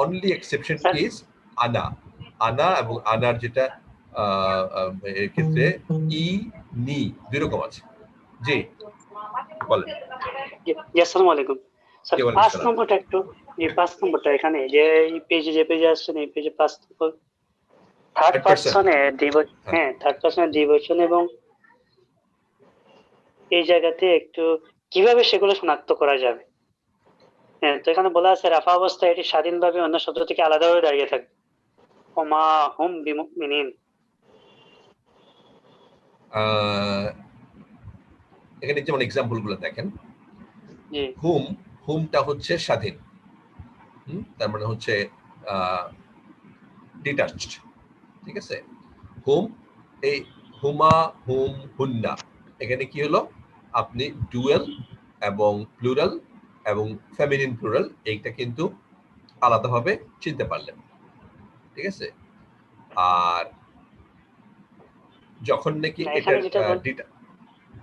অনলি এক্সেপশন ইজ আনা। আনা এবং আনার যেটা এর ক্ষেত্রে ই নি দুই রকম আছে। জি বলেন। জি আসসালামু আলাইকুম স্যার। 5 নম্বরটা একটু, এই 5 নম্বরটা এখানে যে এই পেজে যে পেজে আসছে এই পেজে 5 নম্বর থার্ড পারসনে হ্যাঁ থার্ড পারসনে ডিভিশন এবং এই জায়গাতে একটু কিভাবে সেগুলো শনাক্ত করা যাবে। হ্যাঁ, তো এখানে বলা আছে রাফা অবস্থায় এটি স্বাধীনভাবে অন্য শব্দ থেকে আলাদাভাবে দাঁড়িয়ে থাকবে। ওমা হুম বিমুমিনিন। এখানে যেমন এক্সাম্পল গুলো দেখেন, হুমটা হচ্ছে স্বাধীন, তার মানে হচ্ছে ডিটাচড, ঠিক আছে। হুম, এই হুমা হুম হুন্না, এখানে কি হলো আপনি ডুয়েল এবং প্লুরাল এবং ফেমিনিন প্লুরাল এইটা কিন্তু আলাদাভাবে চিনতে পারলেন, ঠিক আছে। আর যখন নাকি এটা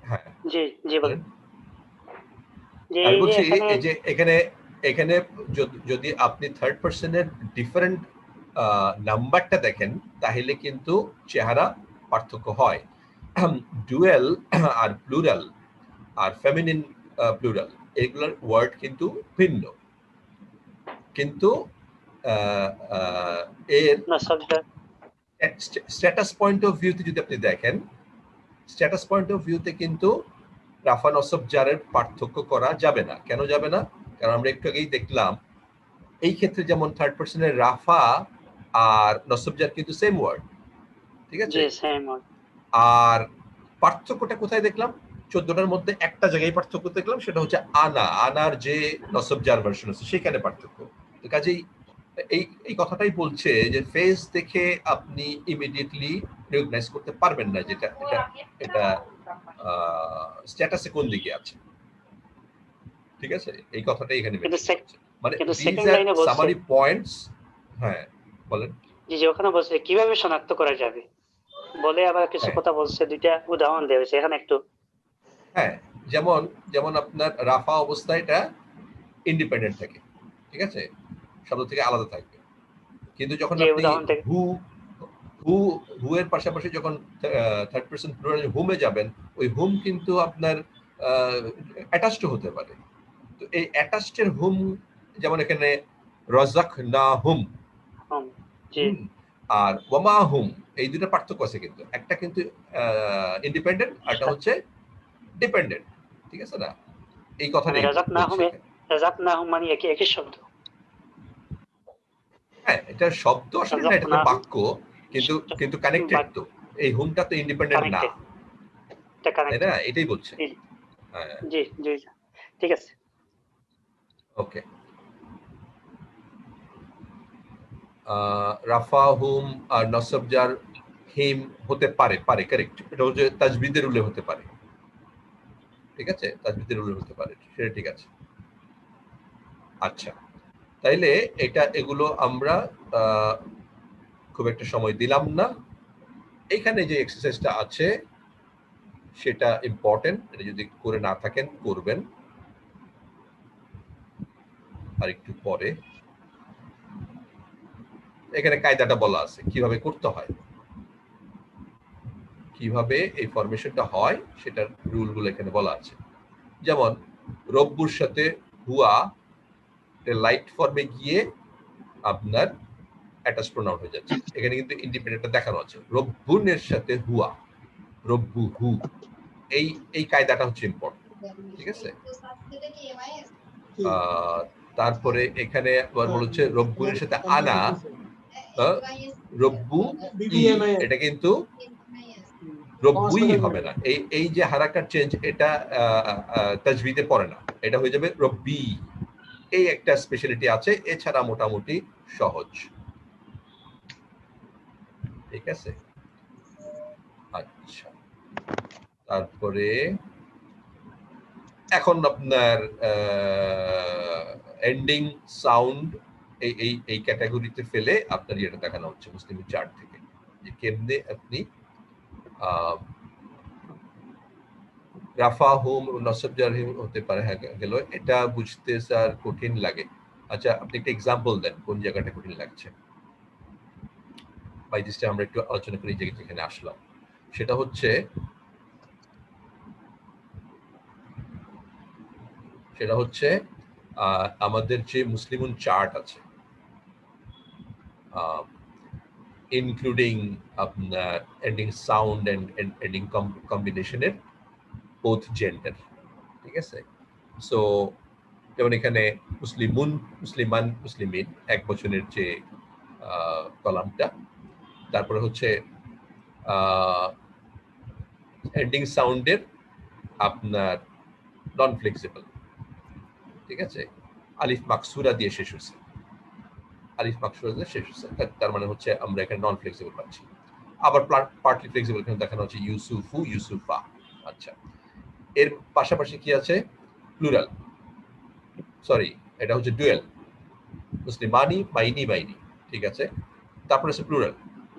হ্যাঁ জি জি বলেন। আমি বলছি এই যে এখানে যদি আপনি থার্ড পারসনের ডিফারেন্ট নাম্বারটা দেখেন তাহলে কিন্তু চেহারা পার্থক্য হয়। ডুয়েল আর প্লুরাল আর ফেমিনিন প্লুরাল এগুলোর ওয়ার্ড কিন্তু ভিন্ন, কিন্তু এর স্ট্যাটাস পয়েন্ট অফ ভিউতে যদি আপনি দেখেন, স্ট্যাটাস পয়েন্ট অফ ভিউতে কিন্তু রাফা নসব জারের পার্থক্য করা যাবে না। কেন যাবে না? কারণ আমরা একটু আগেই দেখলাম এই ক্ষেত্রে যেমন থার্ড পারসনের রাফা আর নসব জার কিন্তু সেম ওয়ার্ড, ঠিক আছে। আর পার্থক্যটা কোথায় দেখলাম? 14টার মধ্যে একটা জায়গায় পার্থক্য দেখলাম, সেটা হচ্ছে আনা, আনার যে নসব জার ভার্সন আছে সেখানে পার্থক্য। তো কাজেই এই কথাটাই বলছে যে ফেস দেখে আপনি ইমিডিয়েটলি রিকগনাইজ করতে পারবেন না যেটা এটা স্ট্যাটাসে কোন দিকে আছে, ঠিক আছে। এই কথাটাই এখানে মানে সামারি পয়েন্টস। হ্যাঁ বলেন। জি জি, ওখানে বলছে কিভাবে শনাক্ত করা যাবে বলে আবার কিছু কথা বলছে, দুইটা উদাহরণ দেওয়া হয়েছে এখানে একটু। হ্যাঁ, যেমন আপনার রাফা অবস্থায় এটা ইন্ডিপেন্ডেন্ট থাকে, ঠিক আছে, শব্দ থেকে আলাদা থাকবে। কিন্তু যখন আপনি হু এর পাশাপাশি যখন থার্ড পারসন প্লুরাল হুমে যাবেন, ওই হুম কিন্তু আপনার অ্যাটাচড হতে পারে। তো এই অ্যাটাচডের হুম যেমন এখানে রাযাক না হুম আর ওয়ামা হুম, এই দুটো পার্থক্য আছে কিন্তু। একটা কিন্তু ইন্ডিপেন্ডেন্ট আর একটা হচ্ছে ডিপেন্ডেন্ট, ঠিক আছে না। এই কথাটা রাযাক না হুম মানে একই শব্দ। হ্যাঁ, এটা শব্দ আসলে না, এটা বাক্য। কিন্তু কানেক্টেড তো, এই হুমটা তো ইন্ডিপেন্ডেন্ট না, তাই না? এটাই বলছে। হ্যাঁ, জি জি, ঠিক আছে, ওকে। রাফা হুম আর নসব জার হিম হতে পারে, কারেক্ট। এটা হচ্ছে তাজবিদের উল্লেখ হতে পারে, ঠিক আছে, তাজবিদের উল্লেখ হতে পারে, সেটা ঠিক আছে। আচ্ছা, তাইলে এগুলো আমরা খুব একটা সময় দিলাম না। এখানে যে এক্সারসাইজটা আছে সেটা ইম্পর্টেন্ট, এটা যদি করে না থাকেন করবেন আর একটু পরে। এখানে কায়দাটা বলা আছে কিভাবে করতে হয়, কিভাবে এই ফরমেশনটা হয় সেটার রুলগুলো এখানে বলা আছে। যেমন রব্বুর সাথে হুয়া লাইট ফর্মে গিয়ে আপনার অ্যাটাচ প্রোনাউন হয়ে যাচ্ছে, এখানে কিন্তু ইন্ডিপেন্ডেন্টটা দেখানো আছে। রব্বুনের সাথে হুয়া, রব্বু হু, এই কায়দাটা হচ্ছে ইম্পর্টেন্ট, ঠিক আছে। তারপরে এখানে আবার বলছে রব্বুনের সাথে আনা, রব্বু ই, এটা কিন্তু রব্বুই হবে না, এই যে হারাকার চেঞ্জ এটা তাজবিদে পড়ে না, এটা হয়ে যাবে রব্বি। এই একটা স্পেশালিটি আছে, এছাড়া মোটামুটি সহজ, ঠিক আছে। আচ্ছা, তারপরে এখন আপনার এন্ডিং সাউন্ড এই ক্যাটাগরিতে ফেলে আপনার এটা দেখানো হচ্ছে মুসলিম চার্ট থেকে, যে কেমনে আপনি রাফা হুম নসব জার হিম হতে পারে। হ্যাঁ গেল, এটা বুঝতে স্যার কঠিন লাগে। আচ্ছা, আপনি একটা এক্সাম্পল দেন কোন জায়গাটা কঠিন লাগছে। বাই দিস টাইম আমরা একটু আলোচনা করি যেখানে আসলাম, সেটা হচ্ছে আমাদের যে মুসলিমুন চার্ট আছে, ইনক্লুডিং আপনার এন্ডিং সাউন্ড এন্ড এন্ডিং কম্বিনেশনের বোথ জেন্ডার, ঠিক আছে। সো যেমন এখানে মুসলিমুন, মুসলিমান, মুসলিমিন এক বচনের যে কলামটা, তারপরে হচ্ছে এন্ডিং সাউন্ডের আপনার নন ফ্লেক্সিবল, ঠিক আছে, আলিফ মাকসুরা দিয়ে শেষ হচ্ছে, আলিফ মাকসুরা দিয়ে শেষ হচ্ছে, তার মানে হচ্ছে আমরা এখানে নন ফ্লেক্সিবল পাচ্ছি। আবার পার্টলি ফ্লেক্সিবল এখানে দেখানো হচ্ছে ইউসুফু, ইউসুফা। আচ্ছা, এর পাশাপাশি কি আছে? প্লুরাল, সরি এটা হচ্ছে ডুয়েল, মুসলিমানি, মাইনি, মাইনি, ঠিক আছে। তারপরে আছে প্লুরাল,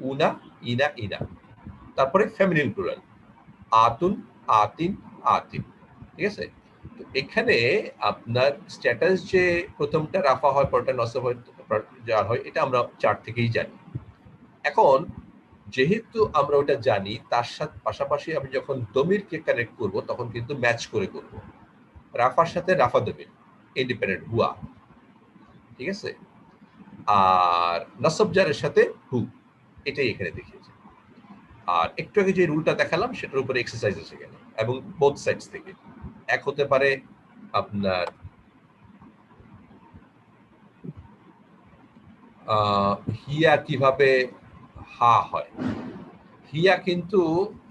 উনা, ইনা, ইনা। তারপরে ফেমিনিন প্লুরাল, আতুন, আতিন, আতিন, ঠিক আছে। তো এখানে আপনার স্ট্যাটাস যে প্রথমটা রাফা হয়, পরটা নসব হয়, জার হয়, এটা আমরা চার্ট থেকেই জানি। এখন যেহেতু আমরা ওটা জানি, তার সাথে পাশাপাশি আমি যখন দমিরকে কানেক্ট করব তখন কিন্তু ম্যাচ করে করব। রাফার সাথে রাফা দমির ইন্ডিপেন্ডেন্ট হুয়া, ঠিক আছে। আর নসব জারের সাথে হু, এটাই এখানে দেখিয়েছে। আর একটু আগে যে রুলটা দেখালাম সেটার উপরে এক্সারসাইজ আছে এখানে, এবং বোথ সাইডস থেকে। এক হতে পারে আপনার হিয়া কিভাবে হা হয়, হিয়া কিন্তু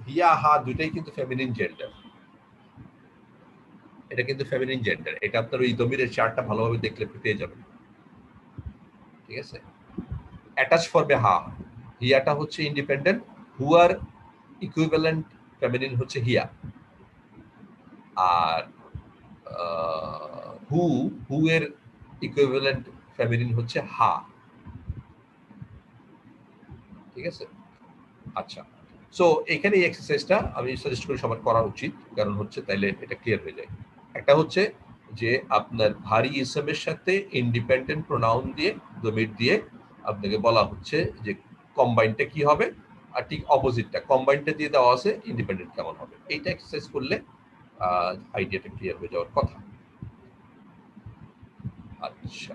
হিয়া হা দুইটাই কিন্তু ফেমিনিন জেন্ডার, এটা কিন্তু ফেমিনিন জেন্ডার। এটা আপনার ওই দমিরের চার্টটা ভালোভাবে দেখলে পেয়ে যাবেন, ঠিক আছে। অ্যাটাচ ফর্মে হা, হিয়াটা হচ্ছে ইন্ডিপেন্ডেন্ট, হুয়ার ইকুইভ্যালেন্ট ফেমিনিন হচ্ছে হিয়া, আর হু এর ইকুইভ্যালেন্ট ফেমিনিন হচ্ছে হা, ঠিক আছে। আচ্ছা, সো এখানে এই এক্সারসাইজটা আমি সাজেস্ট করি সবার করা উচিত, কারণ হচ্ছে তাইলে এটা ক্লিয়ার হয়ে যায়। একটা হচ্ছে যে আপনার ভারী ইসমের সাথে ইন্ডিপেন্ডেন্ট প্রোনাউন দিয়ে দমির দিয়ে আপনাকে বলা হচ্ছে যে কম্বাইনটা কি হবে, আর ঠিক অপোজিটটা কম্বাইনটা দিয়ে দেওয়া আছে ইন্ডিপেন্ডেন্ট কেমন হবে। এইটা এক্সারসাইজ করলে আইডিয়াটা ক্লিয়ার হয়ে যাওয়ার কথা। আচ্ছা,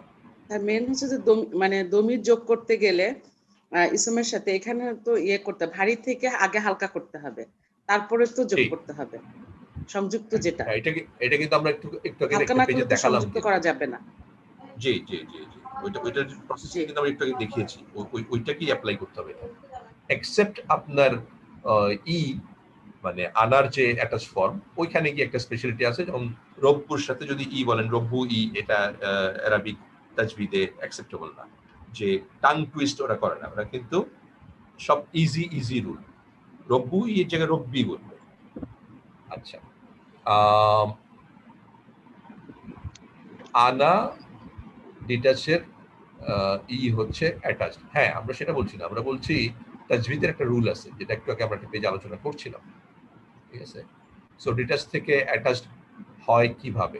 মেন হচ্ছে যে মানে দমির যোগ করতে গেলে ইসমের সাথে এখানে তো ইয়ে করতে, ভারী থেকে আগে হালকা করতে হবে, তারপরে তো যোগ করতে হবে সংযুক্ত, যেটা এটা কিন্তু আমরা একটু আগে হালকা না করলে দেখালাম, সংযুক্ত করা যাবে না। জি, ওইটার প্রসেস কিন্তু আমরা একটু আগে দেখিয়েছি, ওইটা কি অ্যাপ্লাই করতে হবে। এক্সেপ্ট আপনার ই মানে আনার যে অ্যাটাচ ফর্ম, ওইখানে গিয়ে একটা স্পেশালিটি আছে, যেমন রব্বুর সাথে যদি ই বলেন রব্বু ই, এটা আরবিক তাজবিদে অ্যাকসেপ্টেবল না, যে টাং টুইস্ট ওরা করে না, ওরা কিন্তু সব ইজি রুল। রব্বু ই এর জায়গায় রব্বি বলবে। আচ্ছা, আনা ডিটাচের ই হচ্ছে অ্যাটাচড। হ্যাঁ, আমরা সেটা বলছি না, আমরা বলছি তাজবিদের একটা রুল আছে, যেটা একটু আগে আমরা একটা পেজে আলোচনা করছিলাম, ঠিক আছে? সো ডিটাচ থেকে অ্যাটাচড হয় কিভাবে?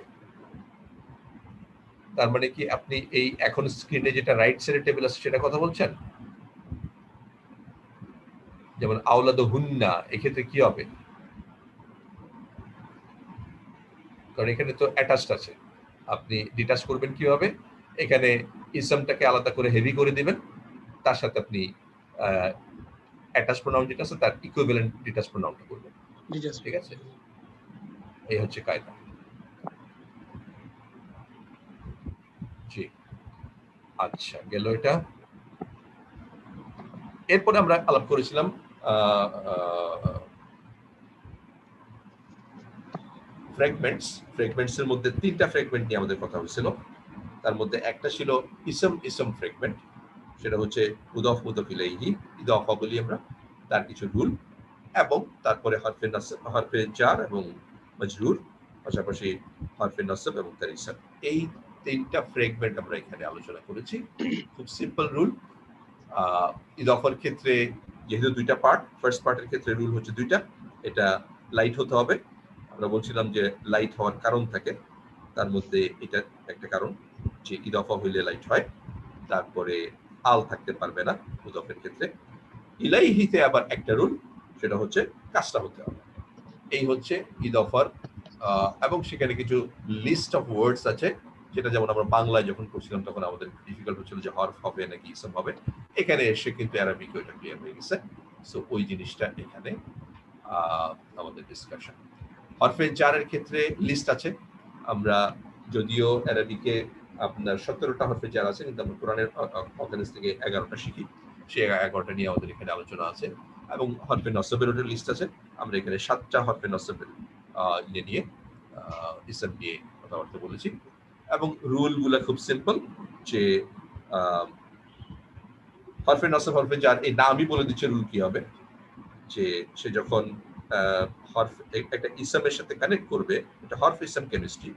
তার মানে কি আপনি এই এখন স্ক্রিনে যেটা রাইট সাইডে টেবিল আছে সেটা কথা বলছেন? যেমন আওলাদ হুন্না, এক্ষেত্রে কি হবে? কারণ এখানে তো অ্যাটাচড আছে, আপনি ডিটাচ করবেন কিভাবে? এখানে ইসমটাকে আলাদা করে হেভি করে দিবেন, তার সাথে আপনি অ্যাটাচ প্রোনাউন যেটা আছে তার ইকুইভ্যালেন্ট ডিটাচ প্রোনাউনটা করবেন, ঠিক আছে? এই হচ্ছে কায়দা। জি, আচ্ছা, গেল এটা। এরপরে আমরা আলাপ করেছিলাম ফ্রেগমেন্টসের মধ্যে 3টা ফ্রেগমেন্ট নিয়ে আমাদের কথা হয়েছিল। তার মধ্যে একটা ছিল ইসম ফ্রেগমেন্ট, সেটা হচ্ছে মুদাফ মুদাফ ইলাইহি, ইদাফা বলি আমরা, তার কিছু রুল, এবং তারপরে হরফে জার এবং মাজরুর, পাশাপাশি হরফে নসব এবং তার ইসম। এই 3টা ফ্রেগমেন্ট আমরা এখানে আলোচনা করেছি। খুব সিম্পল রুল। ইদাফার ক্ষেত্রে যেহেতু 2টা পার্ট, ফার্স্ট পার্টের ক্ষেত্রে রুল হচ্ছে 2টা, এটা লাইট হতে হবে। আমরা বলছিলাম যে লাইট হওয়ার কারণ থাকে, তার মধ্যে এটা একটা কারণ যে ইদাফা হইলে লাইট হয়। তারপরে আল থাকতে পারবে না মুদাফের ক্ষেত্রে। ইলাইহিতে আবার একটা রুল, সেটা হচ্ছে কাজটা হতে হবে। এই হচ্ছে ইদাফার, এবং সেখানে কিছু লিস্ট অফ ওয়ার্ডস আছে, যেটা যেমন আমরা বাংলায় যখন করছিলাম তখন আমাদের ডিফিকাল্ট হচ্ছিল যে হরফ হবে নাকি ইসম হবে। এখানে এসে কিন্তু অ্যারাবিক ওইটা ক্লিয়ার হয়ে গেছে। সো ওই জিনিসটা এখানে আমাদের ডিসকাশন। হরফে জারের ক্ষেত্রে লিস্ট আছে। আমরা যদিও অ্যারাবিকে আপনার 17টা হরফে জার আছে, কিন্তু আমরা কোরআনের অকানেস থেকে 11টা শিখি, সেই 11টা নিয়ে আমাদের এখানে আলোচনা আছে। এবং হরফে নসবের ওটার লিস্ট আছে। আমরা এখানে 7টা হরফে নসবের নিয়ে ইসম নিয়ে কথাবার্তা বলেছি। এবং রুলগুলো খুব সিম্পল, যে হরফে নসব হরফে জার এই নামই বলে দিচ্ছে রুল কি হবে, যে সে যখন হরফ একটা ইসমের সাথে কানেক্ট করবে, এটা হরফ ইসম কেমিস্ট্রি,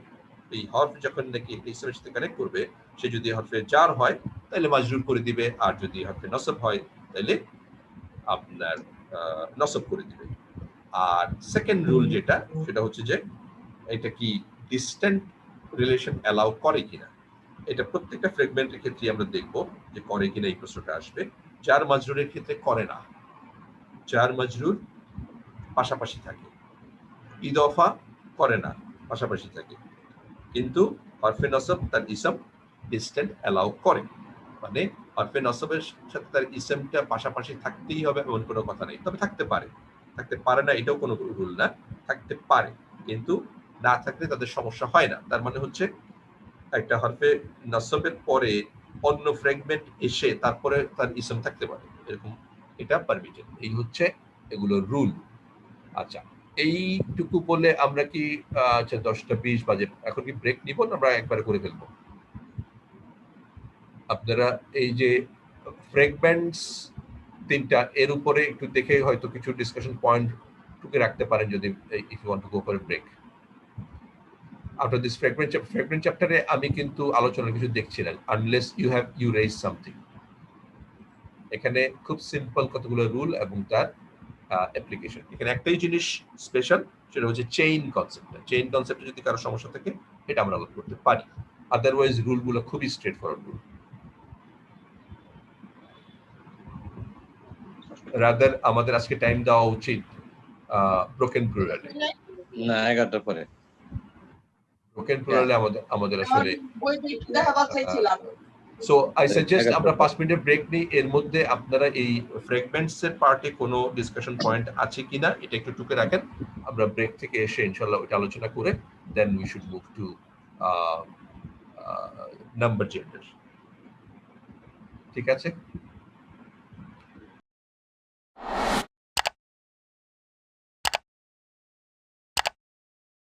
এই হরফ যখন নাকি ইসমের সাথে কানেক্ট করবে, সে যদি হরফে জার হয় তাহলে মাজরুর করে দিবে, আর যদি হরফে নসব হয় তাহলে আপনার নসব করে দিবে। আর সেকেন্ড রুল যেটা, সেটা হচ্ছে যে এটা কি ডিস্টেন্ট রিলেশন অ্যালাউ করে কিনা। এটা প্রত্যেকটা ফ্রেগমেন্টের ক্ষেত্রে আমরা দেখব যে করে কিনা, এই প্রশ্নটা আসবে। জার মাজরুরের ক্ষেত্রে করে না, জার মাজরুর পাশাপাশি থাকে। ইদাফা করে না, পাশাপাশি থাকে। কিন্তু হরফে নসব তার ইসম ডিস্টেন্ট অ্যালাউ করে, মানে হরফে নসবের সাথে তার ইসমটা পাশাপাশি থাকতেই হবে এমন কোনো কথা নেই। তবে থাকতে পারে, থাকতে পারে না এটাও কোনো রুল না, থাকতে পারে, কিন্তু না থাকলে তাদের সমস্যা হয় না। তার মানে হচ্ছে একটা হরফে নসবের পরে অন্য ফ্রেগমেন্ট এসে তারপরে তার ইসম থাকতে পারে, এরকম এটা পারমিটেড। এই হচ্ছে এগুলো রুল। আচ্ছা, এইটুকু বলে আমরা কি আচ্ছা 10:20 বাজে, এখন কি ব্রেক নিব না আমরা একবারে করে ফেলবো? আপনারা এই যে ফ্রেগমেন্টস 3টা এর উপরে একটু দেখে হয়তো কিছু ডিসকাশন পয়েন্ট টুকে রাখতে পারেন যদি if you want to go for a break. After this fragment চ্যাপ্টারে আমি কিন্তু আলোচনার কিছু দেখছি না, আনলেস ইউ রেজ সামথিং। এখানে খুব সিম্পল কতগুলো রুল এবং তার অ্যাপ্লিকেশন। এখানে একটাই জিনিস স্পেশাল, সেটা হচ্ছে চেইন কনসেপ্ট। চেইন কনসেপ্টে যদি কারো সমস্যা থাকে এটা আমরা আলোচনা করতে পারি, আদারওয়াইজ রুলগুলো খুবই স্ট্রেট ফরওয়ার্ড রুল। রাদার আমাদের আজকে টাইম দেওয়া উচিত ব্রোকেন প্লুরালে, না 11টার পরে। ব্রোকেন প্লুরালে আমাদের আসলে সো আই সাজেস্ট আমরা 5 মিনিটের ব্রেক নিই। এর মধ্যে আপনারা এই ফ্রেগমেন্টস এর পার্টে কোনো ডিসকাশন পয়েন্ট আছে কিনা এটা একটু টুকে রাখেন। আমরা ব্রেক থেকে এসে ইনশাআল্লাহ ওটা আলোচনা করে then we should move to number gender. ঠিক আছে?